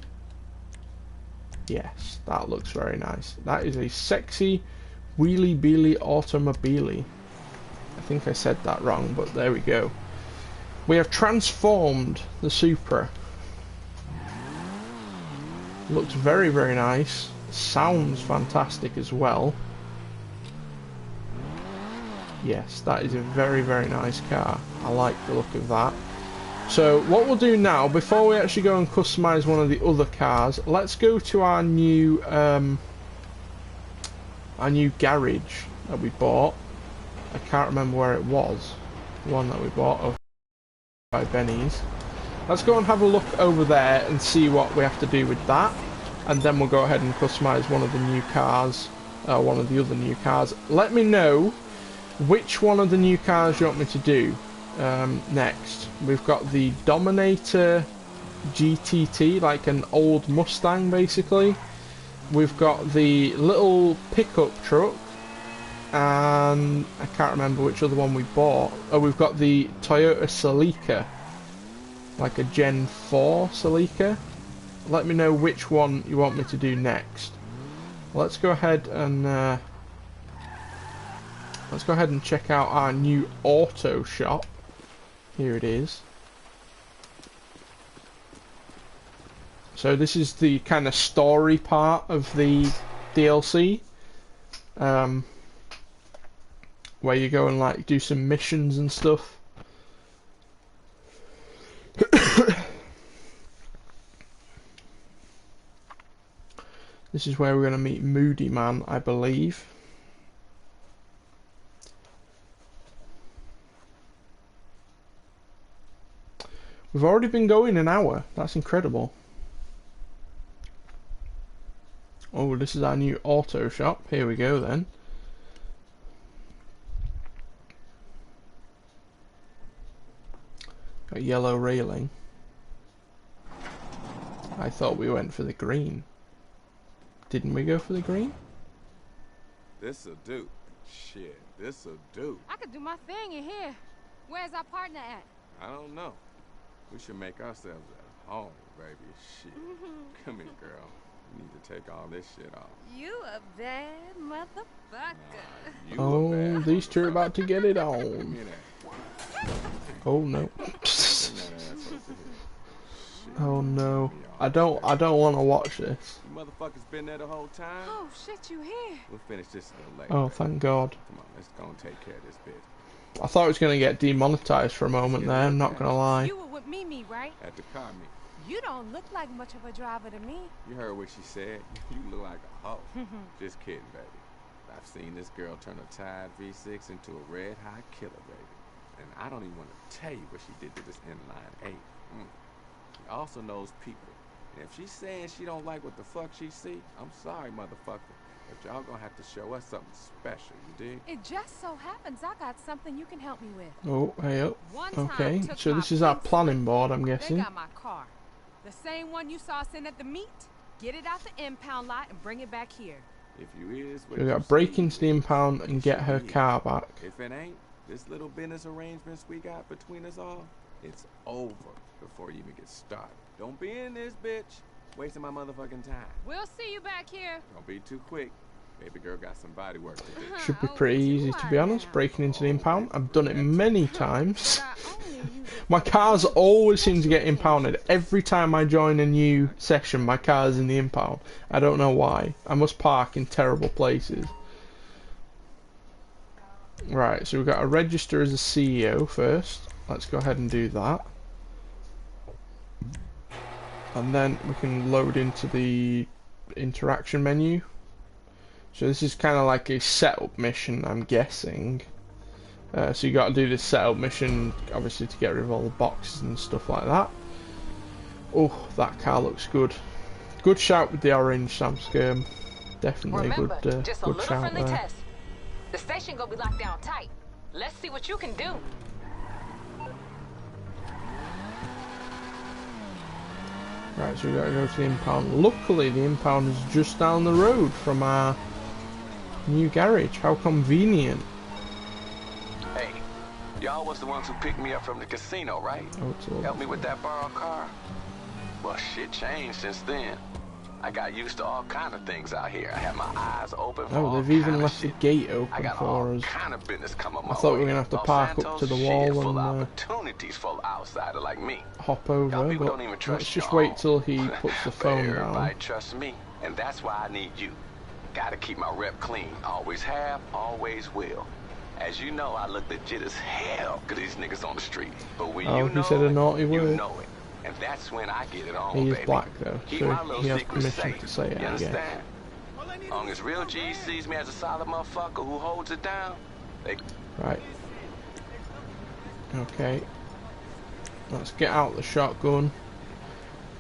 Yes, that looks very nice. That is a sexy wheelie beely automobile. I think I said that wrong, but there we go. We have transformed the Supra. Looks very, very nice. Sounds fantastic as well. Yes, that is a very, very nice car. I like the look of that. So what we'll do now, before we actually go and customize one of the other cars, let's go to our new garage that we bought. I can't remember where it was. The one that we bought by Benny's. Let's go and have a look over there and see what we have to do with that, and then we'll go ahead and customize one of the new cars, one of the other new cars. Let me know which one of the new cars you want me to do next. We've got the Dominator Gtt, like an old Mustang basically. We've got the little pickup truck, and I can't remember which other one we bought. Oh, we've got the Toyota Celica, like a Gen 4 Celica. Let me know which one you want me to do next. Let's go ahead and check out our new auto shop. Here it is. So this is the kind of story part of the DLC, where you go and like do some missions and stuff. This is where we're going to meet Moody Man, I believe. We've already been going an hour. That's incredible. Oh, this is our new auto shop. Here we go then. Got yellow railing. I thought we went for the green. Didn't we go for the green? This'll do. Shit, this'll do. I could do my thing in here. Where's our partner at? I don't know. We should make ourselves at home, baby. Shit. Come here, girl. You need to take all this shit off. You a bad motherfucker. You these two are about to get it on. Give me that. Oh no. Bring that ass over here. Shit. Oh no. I don't want to watch this. You motherfuckers been there the whole time? Oh shit, you here? We'll finish this a little later. Oh, baby. thank God. Come on, let's go and take care of this bitch. I thought it was going to get demonetized for a moment there, I'm not going to lie. You were with Mimi, right? At the car meet. You don't look like much of a driver to me. You heard what she said. You look like a hoe. Just kidding, baby. I've seen this girl turn a Tide V6 into a red hot killer, baby. And I don't even want to tell you what she did to this inline 8. She also knows people. And if she's saying she don't like what the fuck she see, I'm sorry, motherfucker. But y'all gonna have to show us something special, you dig? It just so happens I got something you can help me with. Oh, hey up. One time Okay, took so my this is our pink planning slip. board, I'm They guessing. got my car. The same one you saw sitting at the meet. Get it out the impound lot and bring it back here. If you is what So we you got to break see, into the impound what and you get see her is. car back. If it ain't, this little business arrangements we got between us all, it's over before you even get started. Don't be in this bitch wasting my motherfucking time. We'll see you back here. Don't be too quick. Baby girl got some body work to do. Should be Oh, pretty you easy to are be honest, now. breaking into the impound. I've done it many times. But I only use it My for cars very always seem to special get impounded. occasions. Every time I join a new section, my car's in the impound. I don't know why. I must park in terrible places. Right, so we've got to register as a CEO first. Let's go ahead and do that. And then we can load into the interaction menu. So this is kind of like a setup mission, I'm guessing. So you got to do this setup mission, obviously, to get rid of all the boxes and stuff like that. Oh, that car looks good. Good shout with the orange, Sam Skirm. Definitely Remember, a good, just a good little shout friendly there. test. The station gonna be locked down tight. Let's see what you can do. Right, so we gotta go to the impound. Luckily, the impound is just down the road from our new garage. How convenient. Hey, y'all was the ones who picked me up from the casino, right? Oh, it's all Helped me with that borrowed car. Well, shit changed since then. I got used to all kind of things out here. I had my eyes open for all they've even kind of left the shit. gate I open got for all us. kind of business coming my I thought we were way. gonna have to Los park up Santos, to the shit, wall full of and opportunities for an outsider like me. hop Y'all over, people but don't even let's trust just y'all. wait till he puts the But phone everybody down. trusts me, and that's why I need you. Gotta keep my rep clean. Always have, always will. As you know, I look legit as hell to these niggas on the street. But when Oh, you he know said a it, naughty you word. know it. And that's when I get it on, He is baby. black though, Keep so my little he has secrets permission safe. to say it, You I guess. understand? Long as real G sees me as a solid motherfucker who holds it down, they... Right. Okay. Let's get out the shotgun.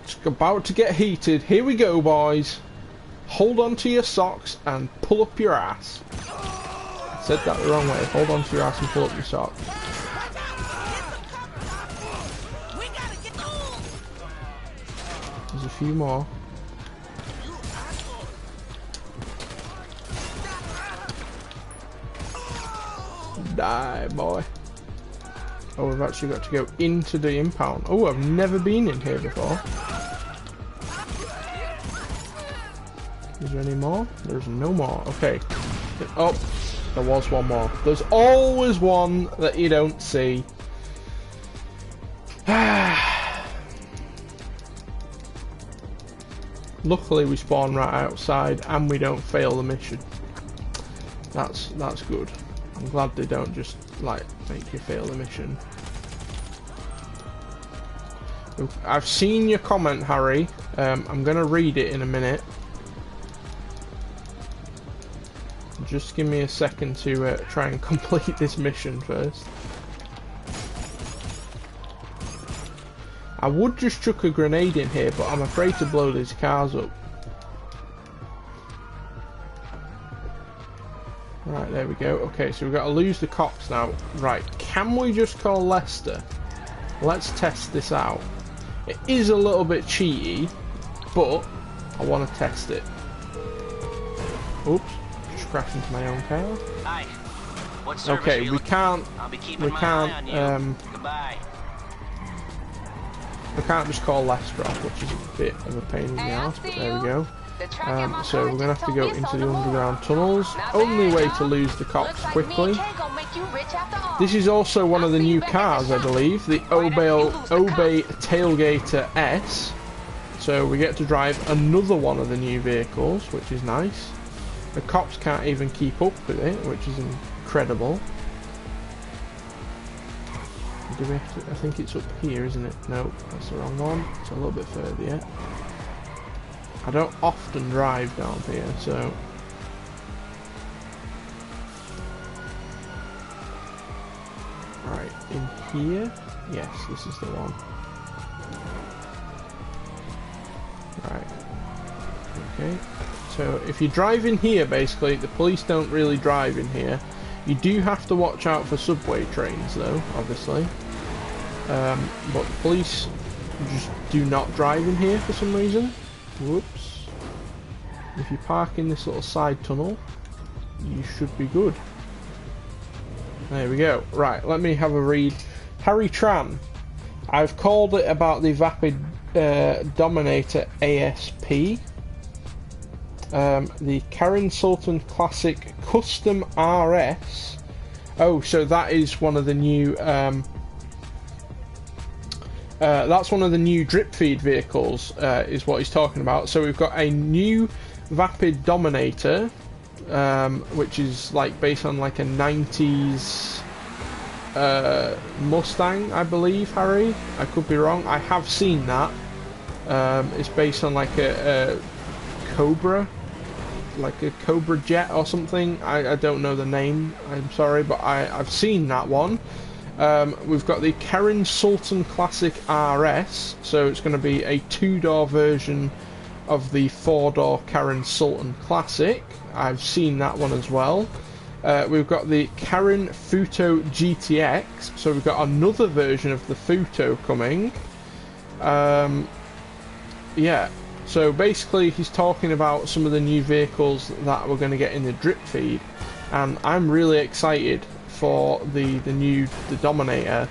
It's about to get heated. Here we go, boys. Hold on to your socks and pull up your ass. I said that the wrong way. Hold on to your ass and pull up your socks. There's a few more. Die, boy. Oh, we've actually got to go into the impound. Oh, I've never been in here before. Is there any more? There's no more. Okay. Oh, there was one more. There's always one that you don't see. Luckily we spawn right outside and we don't fail the mission. That's good. I'm glad they don't just like make you fail the mission. I've seen your comment, Harry. I'm gonna read it in a minute. Just give me a second to try and complete this mission first. I would just chuck a grenade in here, but I'm afraid to blow these cars up. Right, there we go. Okay, so we've got to lose the cops now. Right, can we just call Lester? Let's test this out. It is a little bit cheaty, but I want to test it. Oops, just crashed into my own car. Hi. What service are Okay, you we looking can't. for? I'll be keeping my eye on you. Goodbye. We can't just call Lester off, which is a bit of a pain in the ass, but there we go. So we're going to have to go into the underground tunnels. Only way to lose the cops quickly. This is also one of the new cars, I believe, the Obey Tailgater S. So we get to drive another one of the new vehicles, which is nice. The cops can't even keep up with it, which is incredible. Do we have to, I think it's up here, isn't it? No, that's the wrong one. It's a little bit further yet. I don't often drive down here, so... Right, in here? Yes, this is the one. Right. Okay. So, if you drive in here, basically, the police don't really drive in here. You do have to watch out for subway trains, though, obviously. But the police just do not drive in here for some reason. Whoops. If you park in this little side tunnel, you should be good. There we go. Right, let me have a read. Harry Tran. I've called it about the Vapid Dominator ASP. The Karen Sultan Classic Custom RS. Oh, so that is one of the new... that's one of the new drip feed vehicles, is what he's talking about. So we've got a new Vapid Dominator, which is like based on like a 90s Mustang, I believe, Harry. I could be wrong. I have seen that. It's based on like a Cobra, like a Cobra Jet or something. I don't know the name, I'm sorry, but I've seen that one. We've got the Karen Sultan Classic RS, so it's going to be a two-door version of the four-door Karen Sultan Classic. I've seen that one as well. We've got the Karen Futo GTX, so we've got another version of the Futo coming. yeah, so basically he's talking about some of the new vehicles that we're going to get in the drip feed, and I'm really excited for the Dominator,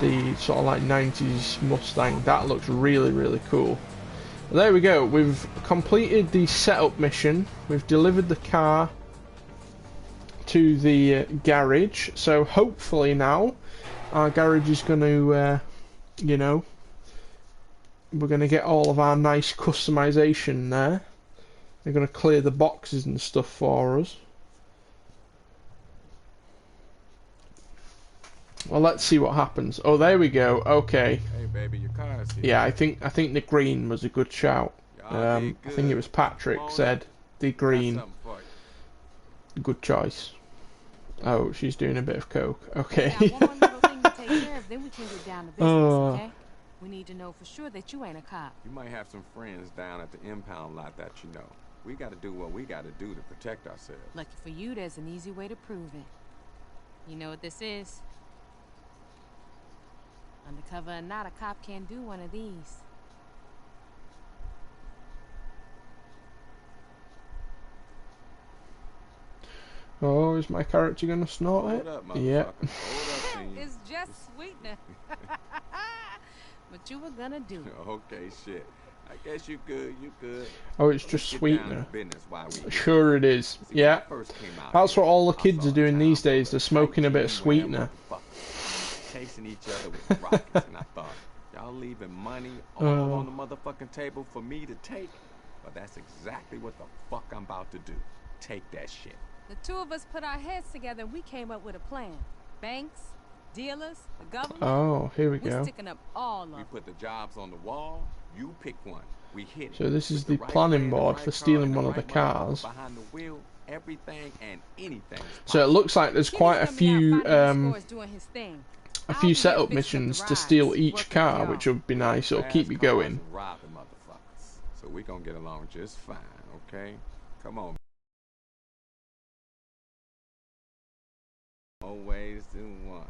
the sort of like 90s Mustang. That looks really, really cool. There we go, we've completed the setup mission, we've delivered the car to the garage, so hopefully now our garage is going to, you know, we're going to get all of our nice customization there. They're going to clear the boxes and stuff for us. Well, let's see what happens. Oh, there we go. Okay. Hey, baby, your car's here. Yeah, I think the green was a good shout. I think it was Patrick said the green. Good choice. Oh, she's doing a bit of coke. Okay. Now, one more little thing to take care of, then we can get down to business, okay? We need to know for sure that you ain't a cop. You might have some friends down at the impound lot that you know. We got to do what we got to do to protect ourselves. Lucky for you, there's an easy way to prove it. You know what this is? Undercover or not, a cop can't do one of these. Oh, is my character gonna snort it? Yeah. It's just sweetener. But you were gonna do it. Okay, shit. I guess you good, you good. Oh, it's just sweetener. Sure it is. Yeah. That's what all the kids are doing these days. They're smoking a bit of sweetener. Chasing each other with rockets, and I thought, y'all leaving money all on the motherfucking table for me to take? But that's exactly what the fuck I'm about to do. Take that shit. The two of us put our heads together and we came up with a plan. Banks, dealers, the government. Oh, here we go. We're sticking up all of them. We put the jobs on the wall, you pick one. We hit it. So this is the planning board for stealing one of the cars. Behind the wheel, everything and anything. So it looks like there's quite a few setup missions to steal each car, which would be nice. It'll keep you going. So we're gonna get along just fine, okay? Come on. More ways than one.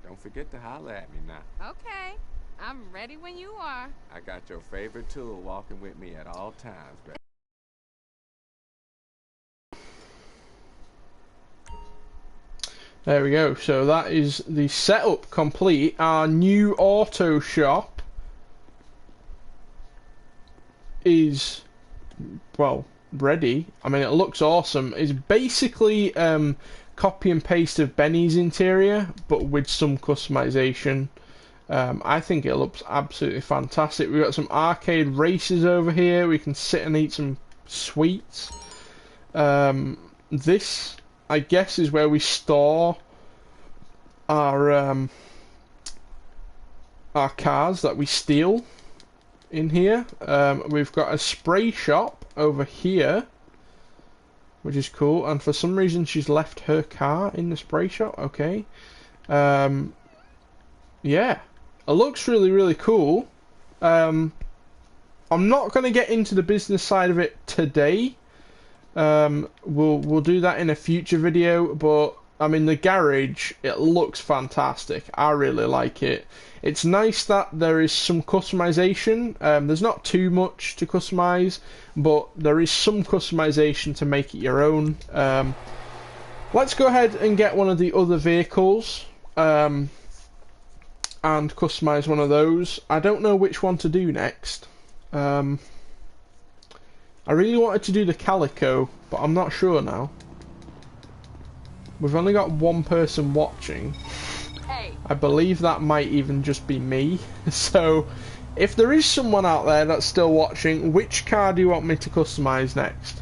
Don't forget to holler at me now. Okay. I'm ready when you are. I got your favorite tool walking with me at all times, baby. There we go. So that is the setup complete. Our new auto shop is, well, ready. I mean, it looks awesome. It's basically copy and paste of Benny's interior, but with some customization. I think it looks absolutely fantastic. We've got some arcade races over here. We can sit and eat some sweets. This, I guess, is where we store our cars that we steal in here. We've got a spray shop over here, which is cool, and for some reason she's left her car in the spray shop. Okay. Yeah, it looks really, really cool. I'm not going to get into the business side of it today. We'll do that in a future video, but I mean, the garage, it looks fantastic. I really like it. It's nice that there is some customization. There's not too much to customize, but there is some customization to make it your own. Let's go ahead and get one of the other vehicles and customize one of those. I don't know which one to do next. I really wanted to do the Calico, but I'm not sure now. We've only got one person watching. Hey. I believe that might even just be me. So, if there is someone out there that's still watching, which car do you want me to customize next?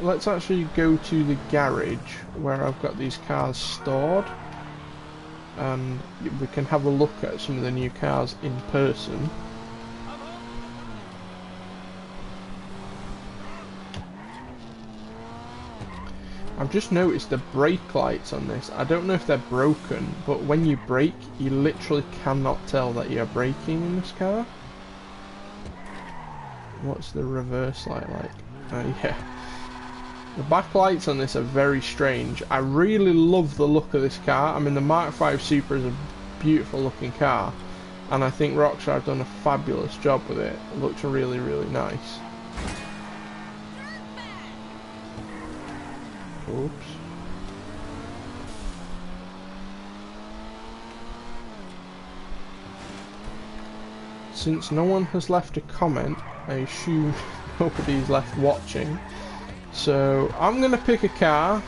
Let's actually go to the garage where I've got these cars stored, and we can have a look at some of the new cars in person. I've just noticed the brake lights on this. I don't know if they're broken, but when you brake, you literally cannot tell that you're braking in this car. What's the reverse light like? Yeah. The backlights on this are very strange. I really love the look of this car. I mean, the Mark V Super is a beautiful looking car, and I think Rockstar have done a fabulous job with it. It looks really, really nice. Oops. Since no one has left a comment, I assume nobody's left watching. So I'm going to pick a car.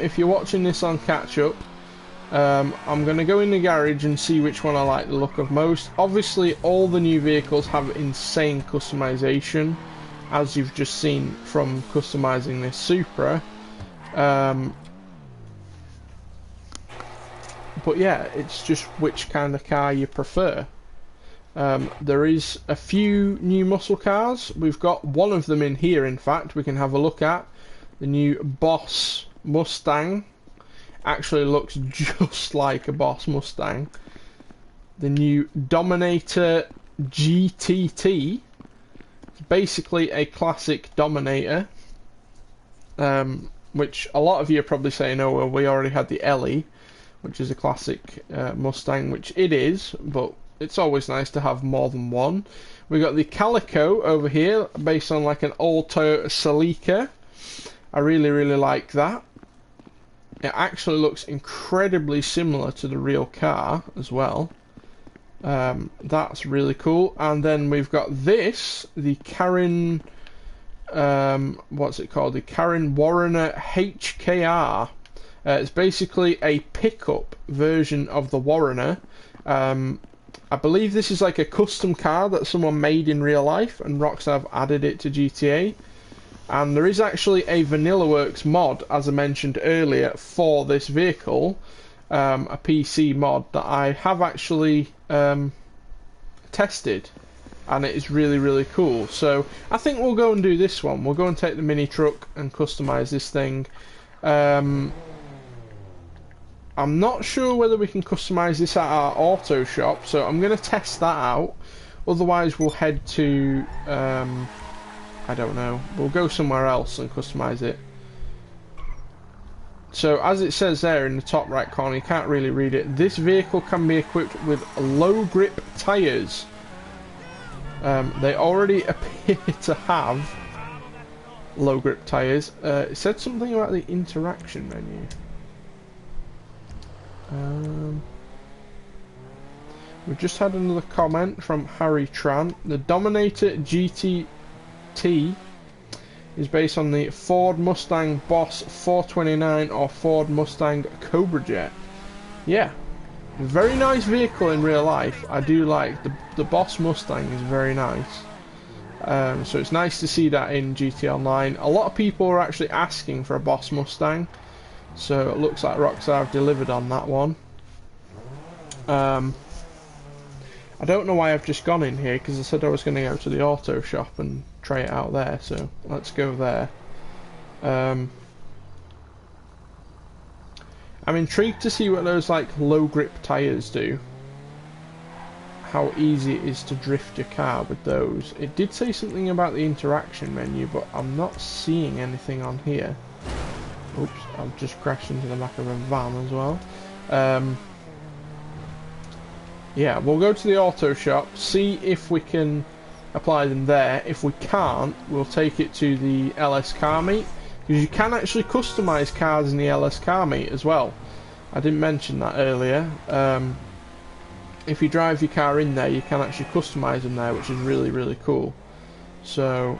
If you're watching this on catch up, I'm going to go in the garage and see which one I like the look of most. Obviously all the new vehicles have insane customization, as you've just seen from customizing this Supra. But yeah, it's just which kind of car you prefer. There is a few new muscle cars. We've got one of them in here, in fact, we can have a look at. The new Boss Mustang. Actually looks just like a Boss Mustang. The new Dominator Gtt. It's basically a classic Dominator. Which a lot of you are probably saying, oh well, we already had the Ellie, which is a classic Mustang, which it is, but it's always nice to have more than one. We got the Calico over here, based on like an old Toyota Celica. I really, really like that. It actually looks incredibly similar to the real car as well. That's really cool. And then we've got this, the Karen, what's it called? The Karen Warrener HKR. It's basically a pickup version of the Warrener. I believe this is like a custom car that someone made in real life, and Rockstar have added it to GTA. And there is actually a VanillaWorks mod, as I mentioned earlier, for this vehicle, a PC mod that I have actually tested, and it is really, really cool. So I think we'll go and do this one. We'll go and take the mini truck and customize this thing. I'm not sure whether we can customize this at our auto shop, so I'm going to test that out. Otherwise we'll head to I don't know, we'll go somewhere else and customize it. So as it says there in the top right corner, you can't really read it, this vehicle can be equipped with low grip tyres. They already appear to have low grip tyres. It said something about the interaction menu. We've just had another comment from Harry Tran. The Dominator GT is based on the Ford Mustang Boss 429 or Ford Mustang Cobra Jet. Yeah, very nice vehicle in real life. I do like the Boss Mustang, is very nice. So it's nice to see that in GT Online. A lot of people are actually asking for a Boss Mustang, so it looks like Rockstar have delivered on that one. I don't know why I've just gone in here, because I said I was going to go to the auto shop and try it out there, so let's go there. I'm intrigued to see what those like low grip tyres do. How easy it is to drift your car with those. It did say something about the interaction menu, but I'm not seeing anything on here. Oops, I've just crashed into the back of a van as well. Yeah, we'll go to the auto shop, see if we can apply them there. If we can't, we'll take it to the LS car meet, because you can actually customise cars in the LS car meet as well. I didn't mention that earlier. If you drive your car in there, you can actually customise them there, which is really, really cool. So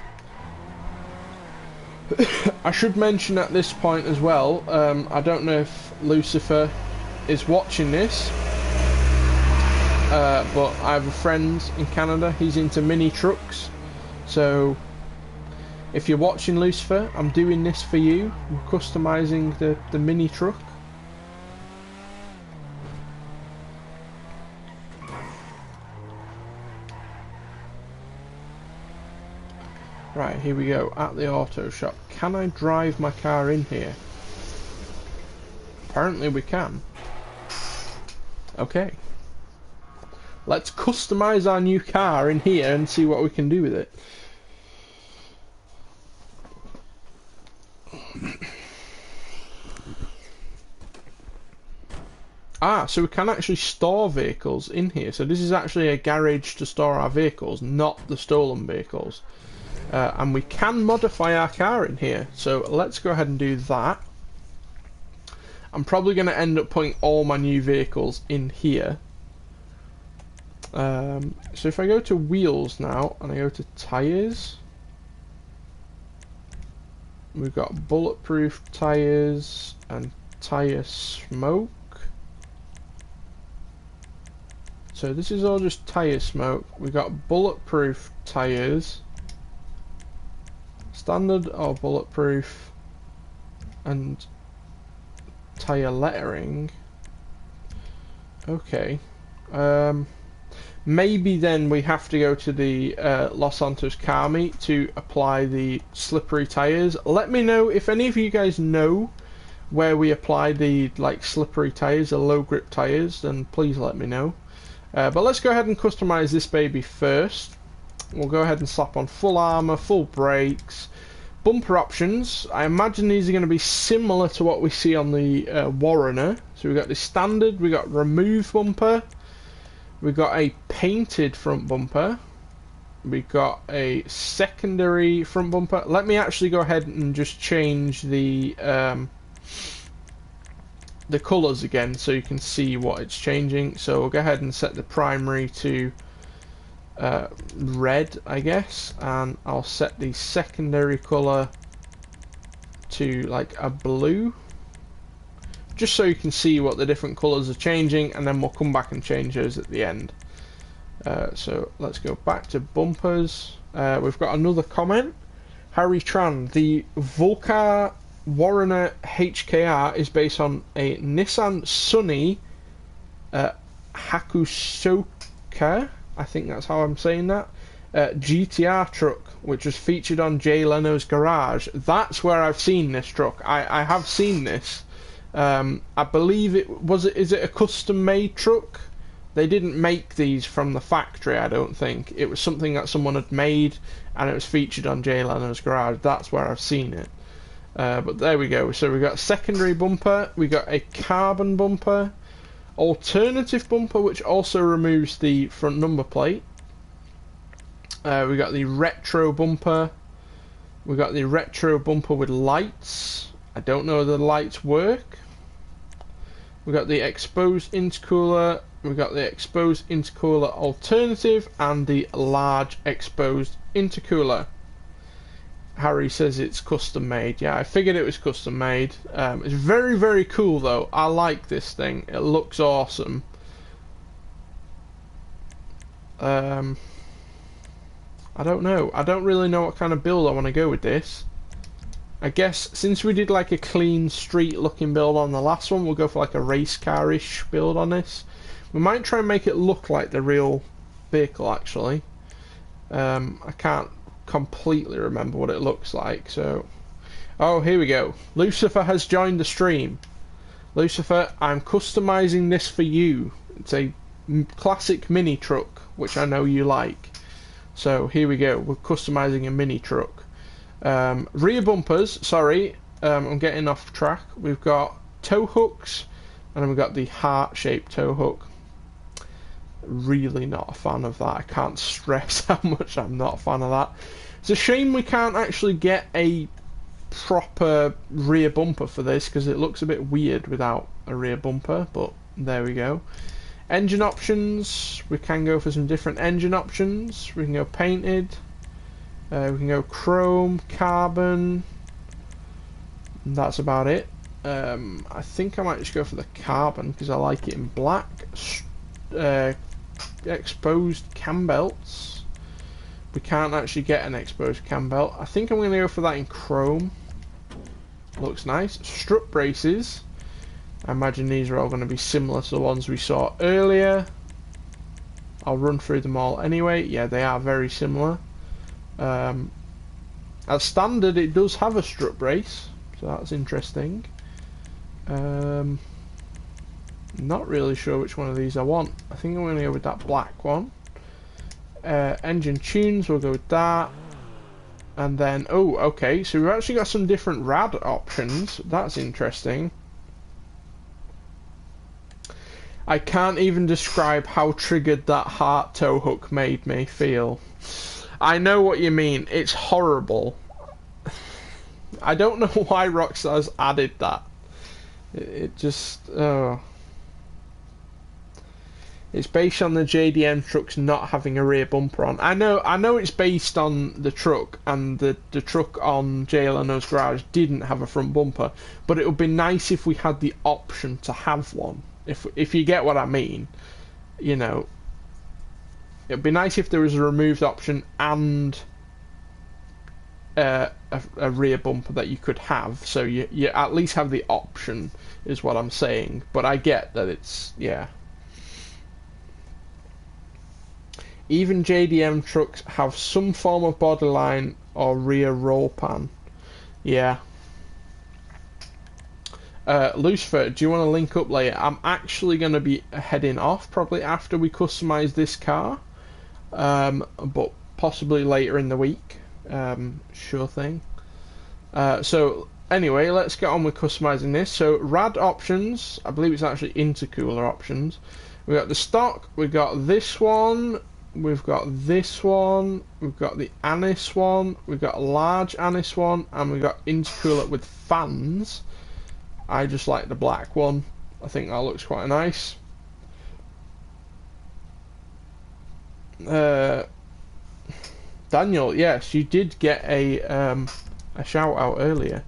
I should mention at this point as well, I don't know if Lucifer is watching this, but I have a friend in Canada, he's into mini trucks, so if you're watching, Lucifer, I'm doing this for you. I'm customising the mini truck. Right, here we go, at the auto shop. Can I drive my car in here? Apparently we can. Okay. Let's customise our new car in here and see what we can do with it. So we can actually store vehicles in here. So this is actually a garage to store our vehicles, not the stolen vehicles. And we can modify our car in here. So let's go ahead and do that. I'm probably going to end up putting all my new vehicles in here. So if I go to wheels now, and I go to tyres, we've got bulletproof tyres and tyre smoke. So this is all just tyre smoke. We've got bulletproof tyres, standard or bulletproof, and tyre lettering. Okay. Maybe then we have to go to the Los Santos car meet to apply the slippery tyres. Let me know if any of you guys know where we apply the slippery tyres, the low grip tyres, then please let me know. But let's go ahead and customize this baby first. We'll go ahead and slap on full armor, full brakes, bumper options. I imagine these are going to be similar to what we see on the Warrener. So we've got the standard, we've got remove bumper, we've got a painted front bumper, we've got a secondary front bumper. Let me actually go ahead and just change the colours again so you can see what it's changing. So we'll go ahead and set the primary to red, I guess, and I'll set the secondary colour to like a blue, just so you can see what the different colours are changing, and then we'll come back and change those at the end. So let's go back to bumpers. We've got another comment. Harry Tran, the Volcar Warrener HKR is based on a Nissan Sunny Hakusoka, I think that's how I'm saying that, GTR truck, which was featured on Jay Leno's Garage. That's where I've seen this truck. I have seen this. I believe is it a custom made truck? They didn't make these from the factory, I don't think. It was something that someone had made and it was featured on Jay Leno's Garage. That's where I've seen it. But there we go. So we've got a secondary bumper, we got a carbon bumper, alternative bumper which also removes the front number plate. We got the retro bumper. We got the retro bumper with lights. I don't know whether the lights work. We got the exposed intercooler. We got the exposed intercooler alternative and the large exposed intercooler. Harry says it's custom made. Yeah, I figured it was custom made. It's very, very cool though. I like this thing. It looks awesome. I don't know. I don't really know what kind of build I want to go with this. I guess since we did like a clean street looking build on the last one, we'll go for like a race car-ish build on this. We might try and make it look like the real vehicle actually. I can't completely remember what it looks like, so oh, here we go. Lucifer has joined the stream. Lucifer, I'm customizing this for you. It's a classic mini truck which I know you like, so here we go. We're customizing a mini truck. Rear bumpers, sorry, I'm getting off track. We've got tow hooks and then we've got the heart shaped tow hook. Really not a fan of that. I can't stress how much I'm not a fan of that. It's a shame we can't actually get a proper rear bumper for this because it looks a bit weird without a rear bumper, but there we go. Engine options, we can go for some different engine options. We can go painted, we can go chrome, carbon, and that's about it. I think I might just go for the carbon because I like it in black. Exposed cam belts. We can't actually get an exposed cam belt. I think I'm going to go for that in chrome. Looks nice. Strut braces. I imagine these are all going to be similar to the ones we saw earlier. I'll run through them all anyway. Yeah, they are very similar. As standard, it does have a strut brace, so that's interesting. Not really sure which one of these I want. I think I'm going to go with that black one. Engine tunes, we'll go with that. And then, oh, okay, so we've actually got some different rad options. That's interesting. I can't even describe how triggered that heart tow hook made me feel. I know what you mean. It's horrible. I don't know why Rockstar's added that. It just... oh. It's based on the JDM trucks not having a rear bumper on. I know it's based on the truck, and the truck on Jay Leno's garage didn't have a front bumper, but it would be nice if we had the option to have one. If you get what I mean, you know, it'd be nice if there was a removed option and a rear bumper that you could have, so you at least have the option, is what I'm saying. But I get that it's, yeah. Even JDM trucks have some form of bodyline or rear roll pan. Yeah. Lucifer, do you want to link up later? I'm actually going to be heading off probably after we customize this car, but possibly later in the week. Sure thing. So anyway, let's get on with customizing this. So rad options, I believe it's actually intercooler options. We got the stock, we got this one, we've got this one, we've got the anise one, we've got a large anise one, and we've got intercooler with fans. I just like the black one. I think that looks quite nice. Daniel, yes, you did get a shout out earlier.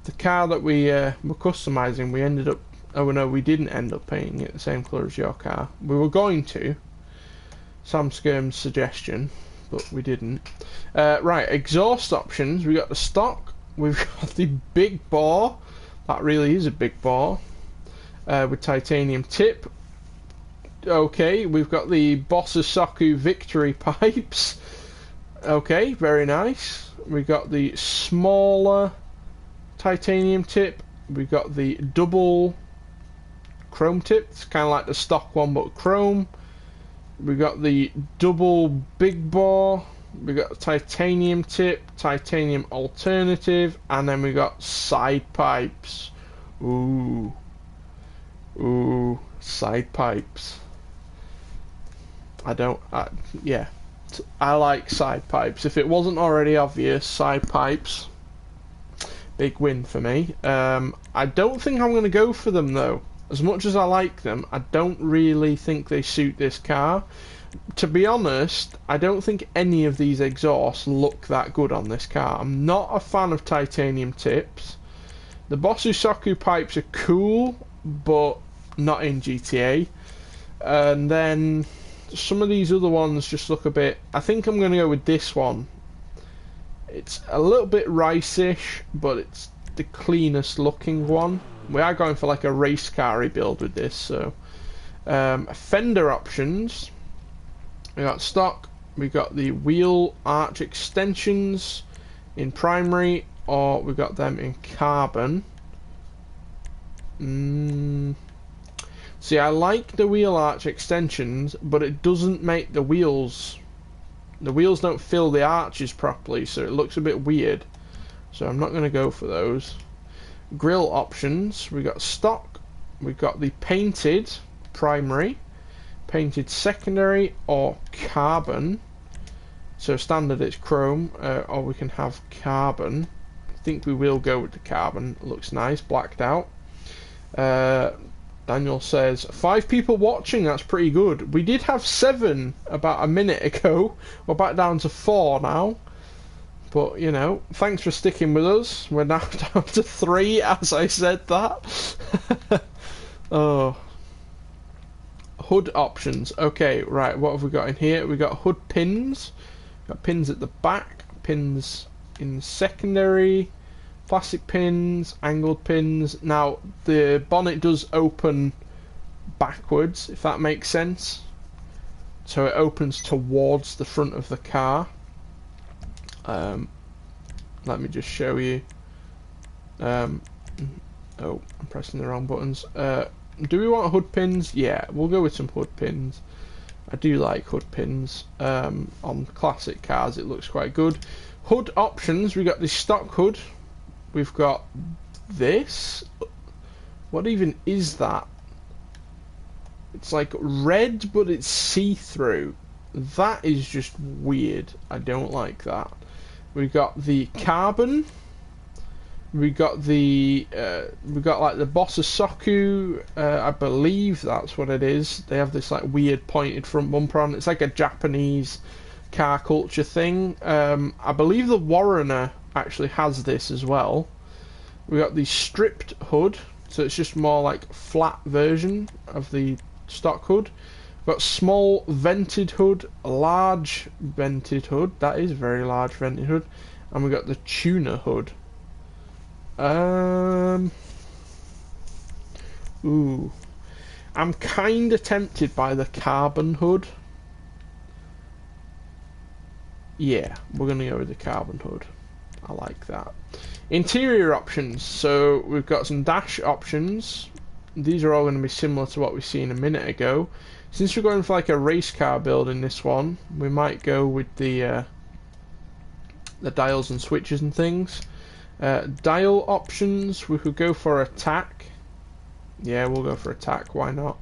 The car that we were customizing, we ended up... oh no, we didn't end up painting it the same colour as your car. We were going to. Sam Skirm's suggestion, but we didn't. Right, exhaust options. We got the stock. We've got the big bore. That really is a big bore. With titanium tip. Okay, we've got the Bosasoku Victory pipes. Okay, very nice. We've got the smaller titanium tip. We've got the double chrome tip. It's kind of like the stock one, but chrome. We've got the double big bore. We've got titanium tip, titanium alternative, and then we got side pipes. Ooh. Ooh, side pipes. Yeah. I like side pipes. If it wasn't already obvious, side pipes. Big win for me. I don't think I'm going to go for them though. As much as I like them, I don't really think they suit this car. To be honest, I don't think any of these exhausts look that good on this car. I'm not a fan of titanium tips. The Bosasoku pipes are cool, but not in GTA. And then some of these other ones just look a bit... I think I'm going to go with this one. It's a little bit rice-ish, but it's the cleanest looking one. We are going for like a race car rebuild with this, so... Fender options. We got stock, we got the wheel arch extensions in primary, or we got them in carbon. See, I like the wheel arch extensions, but it doesn't make the wheels don't fill the arches properly, so it looks a bit weird. So I'm not going to go for those. Grill options, we got stock, we got the painted primary, painted secondary, or carbon. So standard it's chrome, or we can have carbon. I think we will go with the carbon. It looks nice, blacked out. Daniel says 5 people watching, that's pretty good. We did have 7 about a minute ago. We're back down to 4 now. But, you know, thanks for sticking with us. We're now down to 3 as I said that. Oh. Hood options. Okay, right, what have we got in here? We got hood pins. Got pins at the back, pins in secondary, plastic pins, angled pins. Now, the bonnet does open backwards, if that makes sense. So it opens towards the front of the car. Let me just show you. Oh, I'm pressing the wrong buttons. Do we want hood pins? Yeah, we'll go with some hood pins. I do like hood pins. On classic cars it looks quite good. Hood options, we got the stock hood. We've got this. What even is that? It's like red, but it's see-through. That is just weird. I don't like that. We got the carbon. We got the like the Bossa Soku. I believe that's what it is. They have this like weird pointed front bumper on. It's like a Japanese car culture thing. I believe the Warrener actually has this as well. We got the stripped hood, so it's just more like flat version of the stock hood. We've got small vented hood, large vented hood. That is a very large vented hood, and we got the tuner hood. Ooh, I'm kind of tempted by the carbon hood. Yeah, we're gonna go with the carbon hood. I like that. Interior options. So we've got some dash options. These are all going to be similar to what we've seen a minute ago. Since we're going for like a race car build in this one, we might go with the dials and switches and things. Dial options, we could go for attack. Yeah, we'll go for attack, why not?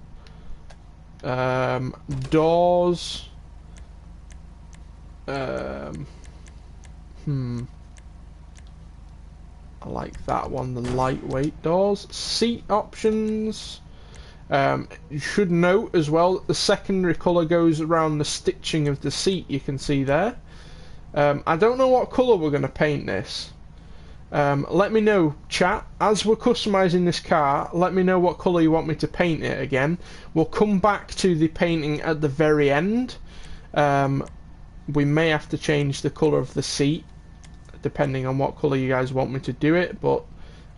Doors. I like that one, the lightweight doors. Seat options. You should note as well that the secondary colour goes around the stitching of the seat, you can see there. I don't know what colour we're going to paint this. Let me know, chat. As we're customising this car, let me know what colour you want me to paint it again. We'll come back to the painting at the very end. We may have to change the colour of the seat, depending on what colour you guys want me to do it, but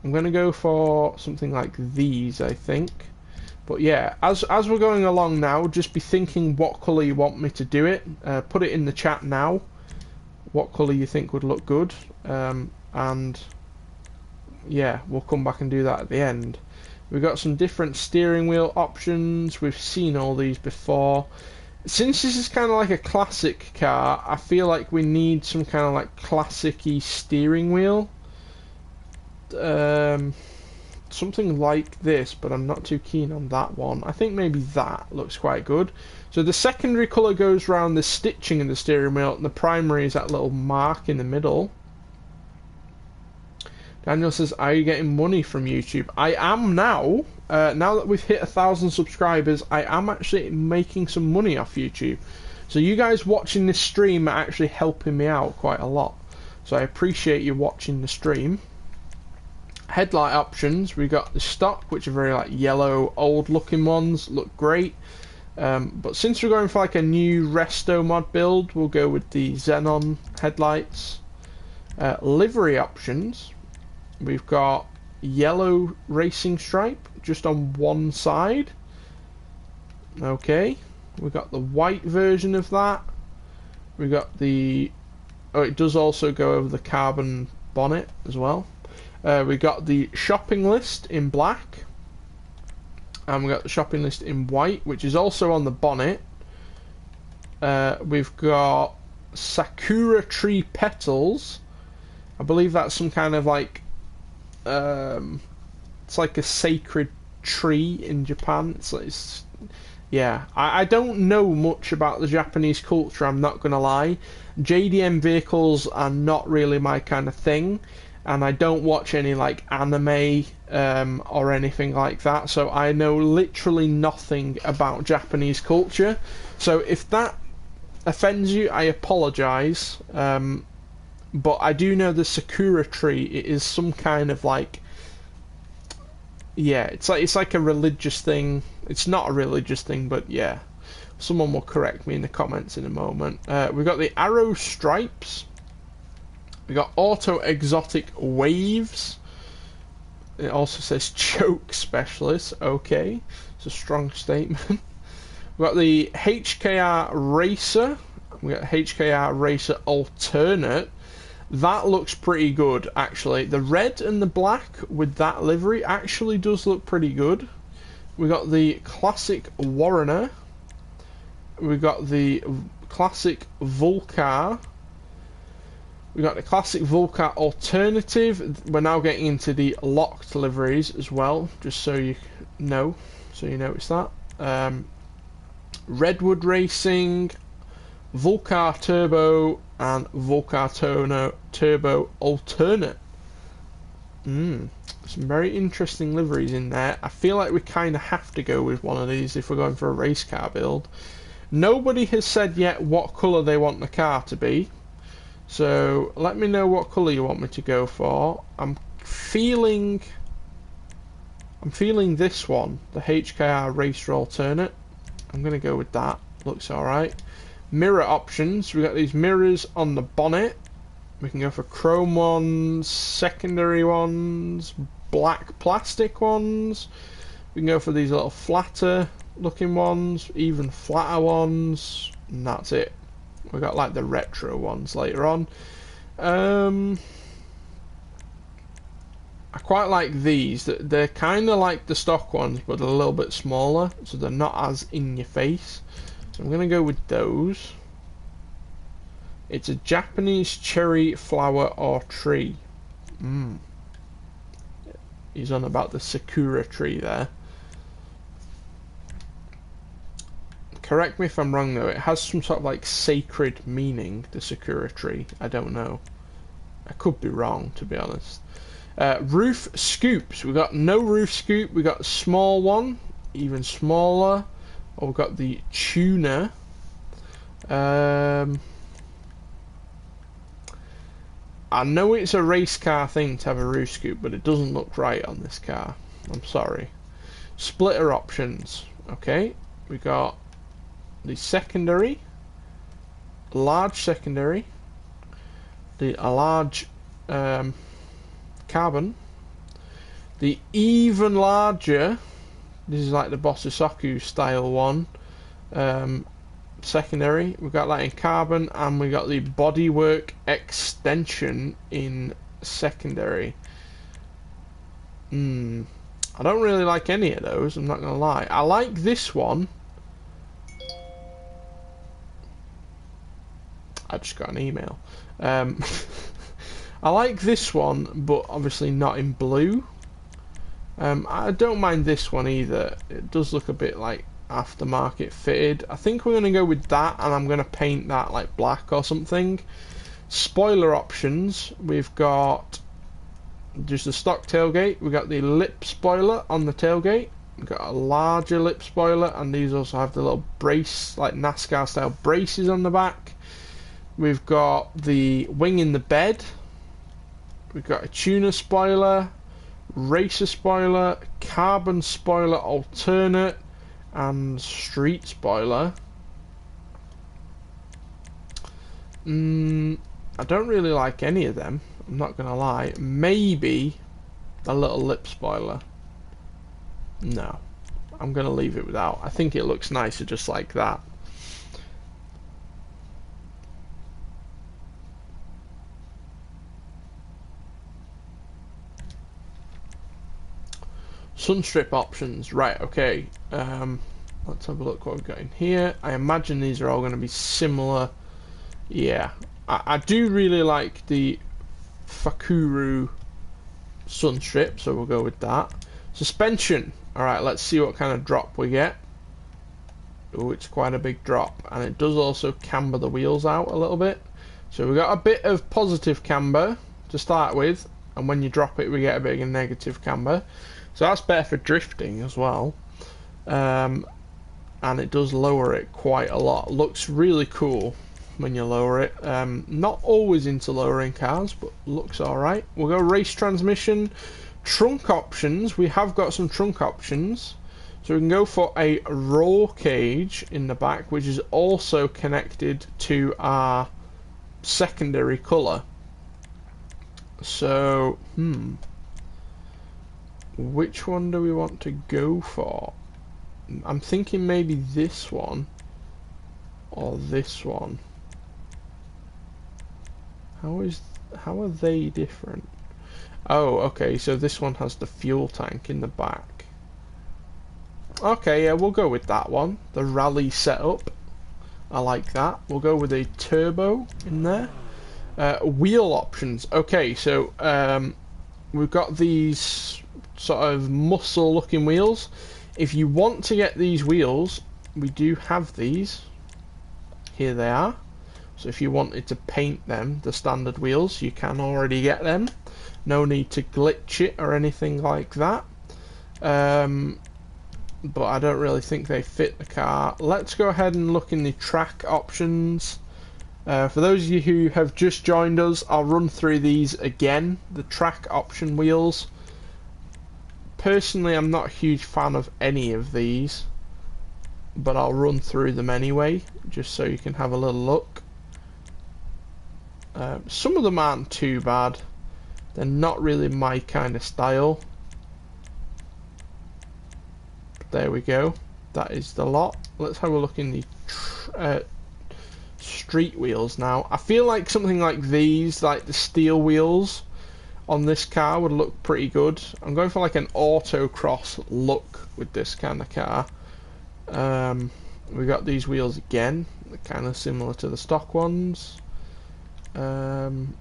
I'm going to go for something like these, I think. But yeah, as we're going along now, just be thinking what colour you want me to do it. Put it in the chat now, what colour you think would look good, and yeah, we'll come back and do that at the end. We've got some different steering wheel options. We've seen all these before. Since this is kind of like a classic car, I feel like we need some kind of like classic-y steering wheel. Something like this, but I'm not too keen on that one. I think maybe that looks quite good. So the secondary colour goes around the stitching in the steering wheel, and the primary is that little mark in the middle. Daniel says, are you getting money from YouTube? I am now. Now that we've hit 1,000 subscribers, I am actually making some money off YouTube. So you guys watching this stream are actually helping me out quite a lot. So I appreciate you watching the stream. Headlight options, we got the stock, which are very like yellow, old looking ones, look great. But since we're going for like a new resto mod build, we'll go with the xenon headlights. Livery options, we've got yellow racing stripe just on one side. Okay, we got the white version of that. We got the, oh, it does also go over the carbon bonnet as well. We got the shopping list in black, and we got the shopping list in white, which is also on the bonnet. We've got sakura tree petals. I believe that's some kind of like it's like a sacred tree in Japan. It's yeah, I don't know much about the Japanese culture, I'm not gonna lie. JDM vehicles are not really my kind of thing, and I don't watch any like anime or anything like that, so I know literally nothing about Japanese culture. So if that offends you, I apologise, but I do know the sakura tree, it is some kind of like, yeah, it's like a religious thing. It's not a religious thing, but yeah, someone will correct me in the comments in a moment. We've got the arrow stripes. We got auto exotic waves. It also says choke specialist. Okay, it's a strong statement. We've got the HKR racer. We got HKR racer alternate. That looks pretty good, actually. The red and the black with that livery actually does look pretty good. We got the classic Warrener. We got the classic Vulcar. We got the classic Vulcar alternative. We're now getting into the locked liveries as well, just so you know, so you notice that. Redwood Racing, Vulcar Turbo, and Vulcar Turbo Alternate. Some very interesting liveries in there. I feel like we kind of have to go with one of these if we're going for a race car build. Nobody has said yet what colour they want the car to be, so let me know what colour you want me to go for. I'm feeling this one, the HKR Racer Alternate. I'm going to go with that. Looks alright. Mirror options. We've got these mirrors on the bonnet. We can go for chrome ones, secondary ones, black plastic ones. We can go for these little flatter looking ones, even flatter ones, and that's it. We've got like the retro ones later on. I quite like these. They're kind of like the stock ones, but a little bit smaller, so they're not as in your face. So I'm going to go with those. It's a Japanese cherry flower or tree. He's on about the sakura tree there. Correct me if I'm wrong though, it has some sort of like sacred meaning, the sakura tree. I don't know. I could be wrong, to be honest. Roof scoops. We've got no roof scoop. We've got a small one, even smaller. Or we've got the tuner. I know it's a race car thing to have a roof scoop, but it doesn't look right on this car. I'm sorry. Splitter options. Okay, we got the secondary, large secondary, a large carbon, the even larger. This is like the Bossasoku style one. Secondary, we've got that in carbon, and we got the bodywork extension in secondary. I don't really like any of those, I'm not gonna lie. I like this one. I just got an email. I like this one, but obviously not in blue. I don't mind this one either. It does look a bit like aftermarket fitted. I think we're going to go with that, and I'm going to paint that like black or something. Spoiler options. We've got just the stock tailgate. We've got the lip spoiler on the tailgate. We've got a larger lip spoiler, and these also have the little brace, like NASCAR style braces on the back. We've got the wing in the bed. We've got a tuner spoiler, racer spoiler, carbon spoiler alternate, and street spoiler. I don't really like any of them, I'm not gonna lie. Maybe the little lip spoiler. No, I'm gonna leave it without. I think it looks nicer just like that. Sunstrip options, right, okay. Let's have a look what we've got in here. I imagine these are all going to be similar. Yeah, I do really like the Fakuru Sunstrip, so we'll go with that. Suspension, alright, let's see what kind of drop we get. Oh, it's quite a big drop, and it does also camber the wheels out a little bit. So we've got a bit of positive camber to start with, and when you drop it we get a bit of a negative camber. So that's better for drifting as well, and it does lower it quite a lot. Looks really cool when you lower it. Not always into lowering cars, but looks alright. We'll go race transmission. Trunk options, we have got some trunk options. So we can go for a roll cage in the back, which is also connected to our secondary colour. So, which one do we want to go for? I'm thinking maybe this one or this one. How are they different? Oh, okay, so this one has the fuel tank in the back. Okay, yeah, we'll go with that one. The rally setup. I like that. We'll go with a turbo in there. Wheel options. Okay, so we've got these sort of muscle looking wheels. If you want to get these wheels, we do have these. Here they are. So if you wanted to paint them, the standard wheels, you can already get them. No need to glitch it or anything like that. But I don't really think they fit the car. Let's go ahead and look in the track options. For those of you who have just joined us, I'll run through these again. The track option wheels. Personally, I'm not a huge fan of any of these, but I'll run through them anyway, just so you can have a little look. Some of them aren't too bad. They're not really my kind of style. There we go. That is the lot. Let's have a look in the street wheels now. I feel like something like these, like the steel wheels on this car, would look pretty good. I'm going for like an autocross look with this kind of car. We got these wheels again. They're kind of similar to the stock ones.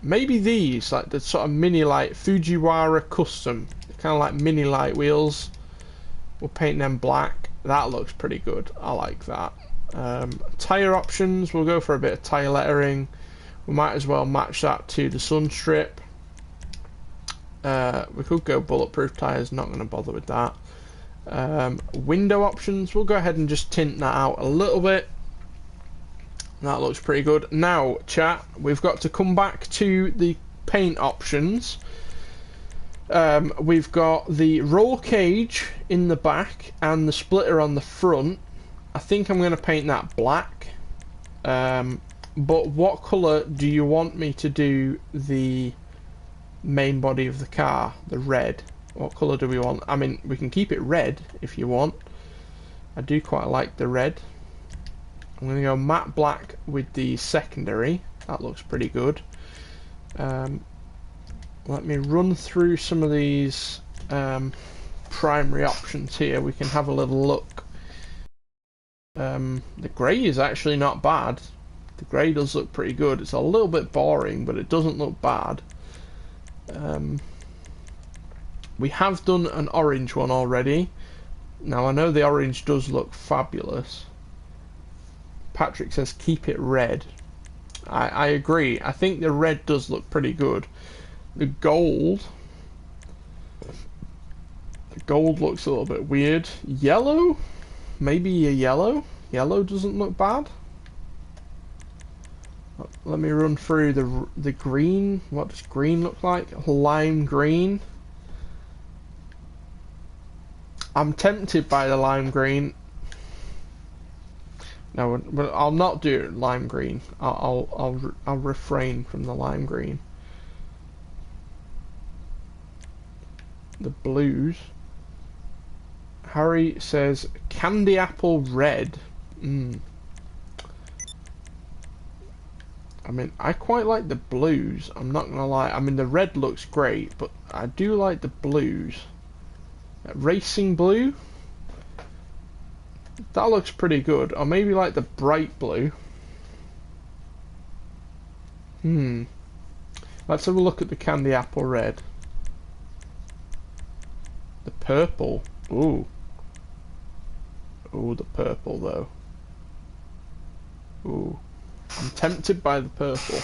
Maybe these, like the sort of mini light Fujiwara custom, kind of like mini light wheels. We'll paint them black. That looks pretty good. I like that. Tire options, we'll go for a bit of tire lettering. We might as well match that to the Sunstrip. We could go bulletproof tires, not going to bother with that. Window options, we'll go ahead and just tint that out a little bit. That looks pretty good. Now, chat, we've got to come back to the paint options. We've got the roll cage in the back and the splitter on the front. I think I'm going to paint that black. But what colour do you want me to do the main body of the car? The red. What colour do we want? I mean, we can keep it red if you want. I do quite like the red. I'm going to go matte black with the secondary. That looks pretty good. Let me run through some of these primary options here. We can have a little look. The grey is actually not bad. The grey does look pretty good. It's a little bit boring, but it doesn't look bad. We have done an orange one already. Now I know the orange does look fabulous. Patrick says keep it red. I agree. I think the red does look pretty good. The gold looks a little bit weird. Yellow? Maybe a yellow? Yellow doesn't look bad. Let me run through the green. What does green look like? Lime green. I'm tempted by the lime green. No, but I'll not do lime green. I'll refrain from the lime green. The blues. Harry says candy apple red. I mean, I quite like the blues. I'm not gonna lie. I mean, the red looks great, but I do like the blues. Racing blue. That looks pretty good. Or maybe like the bright blue. Let's have a look at the candy apple red. The purple. Ooh. Ooh, the purple though. Ooh. I'm tempted by the purple.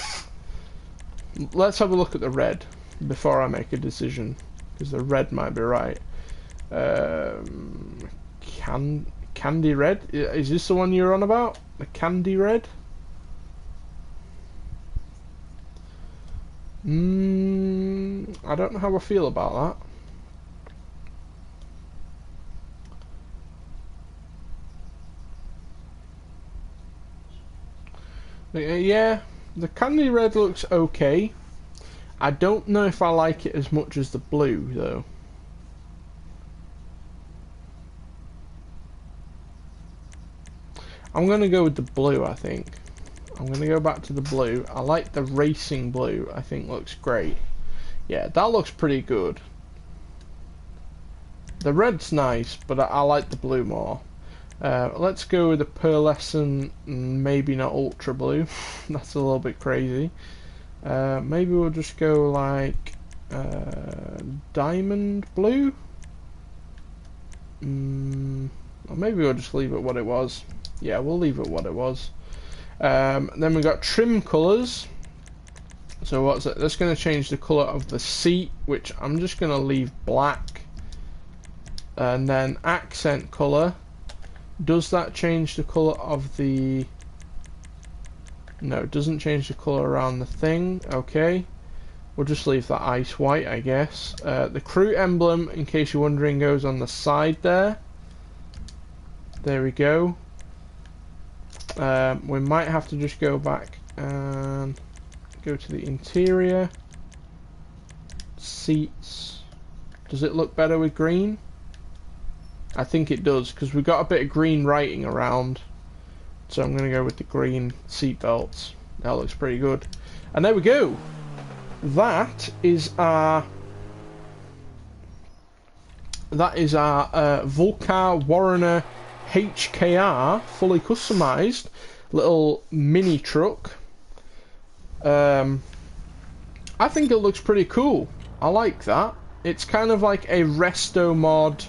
Let's have a look at the red before I make a decision, because the red might be right. Candy red? Is this the one you're on about? The candy red? I don't know how I feel about that. Yeah, the candy red looks okay. I don't know if I like it as much as the blue though. I'm going to go with the blue, I think. I'm going to go back to the blue. I like the racing blue. I think looks great. Yeah, that looks pretty good. The red's nice, but I like the blue more. Let's go with the pearlescent, maybe not ultra blue. That's a little bit crazy. Maybe we'll just go like diamond blue. maybe we'll just leave it what it was. Yeah, we'll leave it what it was. Then we got trim colours. So what's it? That's going to change the colour of the seat, which I'm just going to leave black. And then accent colour. Does that change the colour of the... No, it doesn't change the colour around the thing. Okay. We'll just leave that ice white, I guess. The crew emblem, in case you're wondering, goes on the side there. There we go. We might have to just go back and go to the interior. Seats. Does it look better with green? I think it does, because we've got a bit of green writing around. So I'm going to go with the green seat belts. That looks pretty good. And there we go. That is our Volcar Warrener HKR fully customized little mini truck. I think it looks pretty cool. I like that. It's kind of like a resto mod.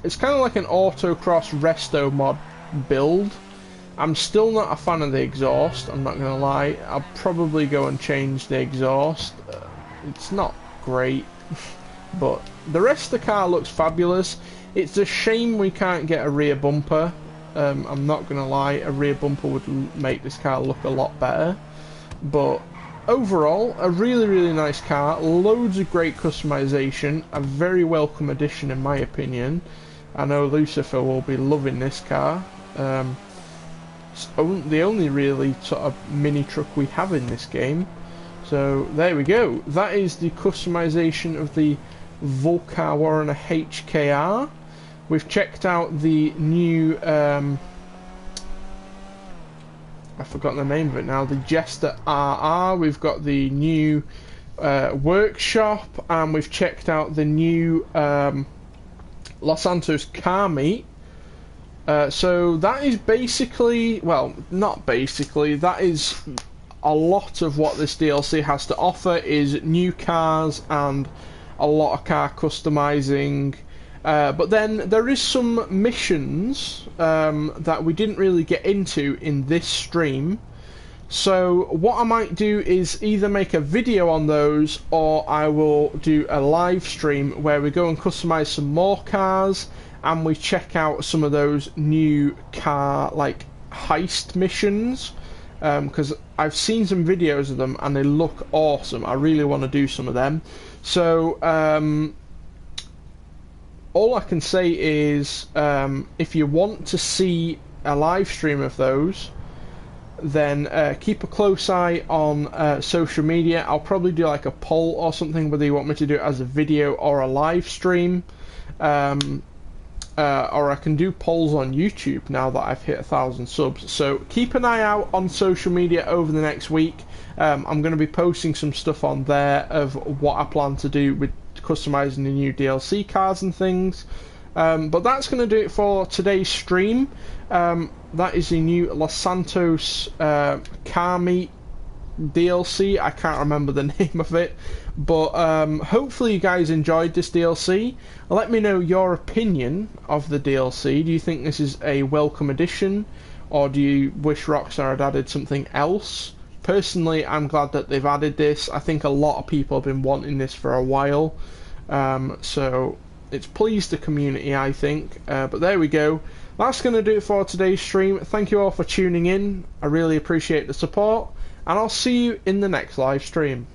It's kind of like an autocross resto mod build. I'm still not a fan of the exhaust, I'm not going to lie. I'll probably go and change the exhaust. It's not great, but the rest of the car looks fabulous. It's a shame we can't get a rear bumper. I'm not going to lie, a rear bumper would make this car look a lot better. But overall, a really nice car, loads of great customization, a very welcome addition in my opinion. I know Lucifer will be loving this car. It's the only really sort of mini truck we have in this game. So there we go. That is the customization of the Volcar Warrener HKR. We've checked out the new I've forgotten the name of it now, the Jester RR. We've got the new workshop, and we've checked out the new Los Santos car meet. So that is basically, well, not basically, that is a lot of what this DLC has to offer, is new cars and a lot of car customizing. But then there is some missions that we didn't really get into in this stream. So what I might do is either make a video on those, or I will do a live stream where we go and customize some more cars and we check out some of those new car like heist missions, because I've seen some videos of them and they look awesome. I really want to do some of them. So all I can say is, if you want to see a live stream of those, then keep a close eye on social media. I'll probably do like a poll or something, whether you want me to do it as a video or a live stream. Or I can do polls on YouTube now that I've hit 1,000 subs. So keep an eye out on social media over the next week. I'm going to be posting some stuff on there of what I plan to do with customizing the new DLC cars and things. But that's going to do it for today's stream. That is the new Los Santos car meet DLC. I can't remember the name of it, but hopefully you guys enjoyed this DLC. Let me know your opinion of the DLC. Do you think this is a welcome addition, or do you wish Rockstar had added something else? Personally, I'm glad that they've added this. I think a lot of people have been wanting this for a while, so it's pleased the community, I think. But there we go. That's going to do it for today's stream. Thank you all for tuning in. I really appreciate the support, and I'll see you in the next live stream.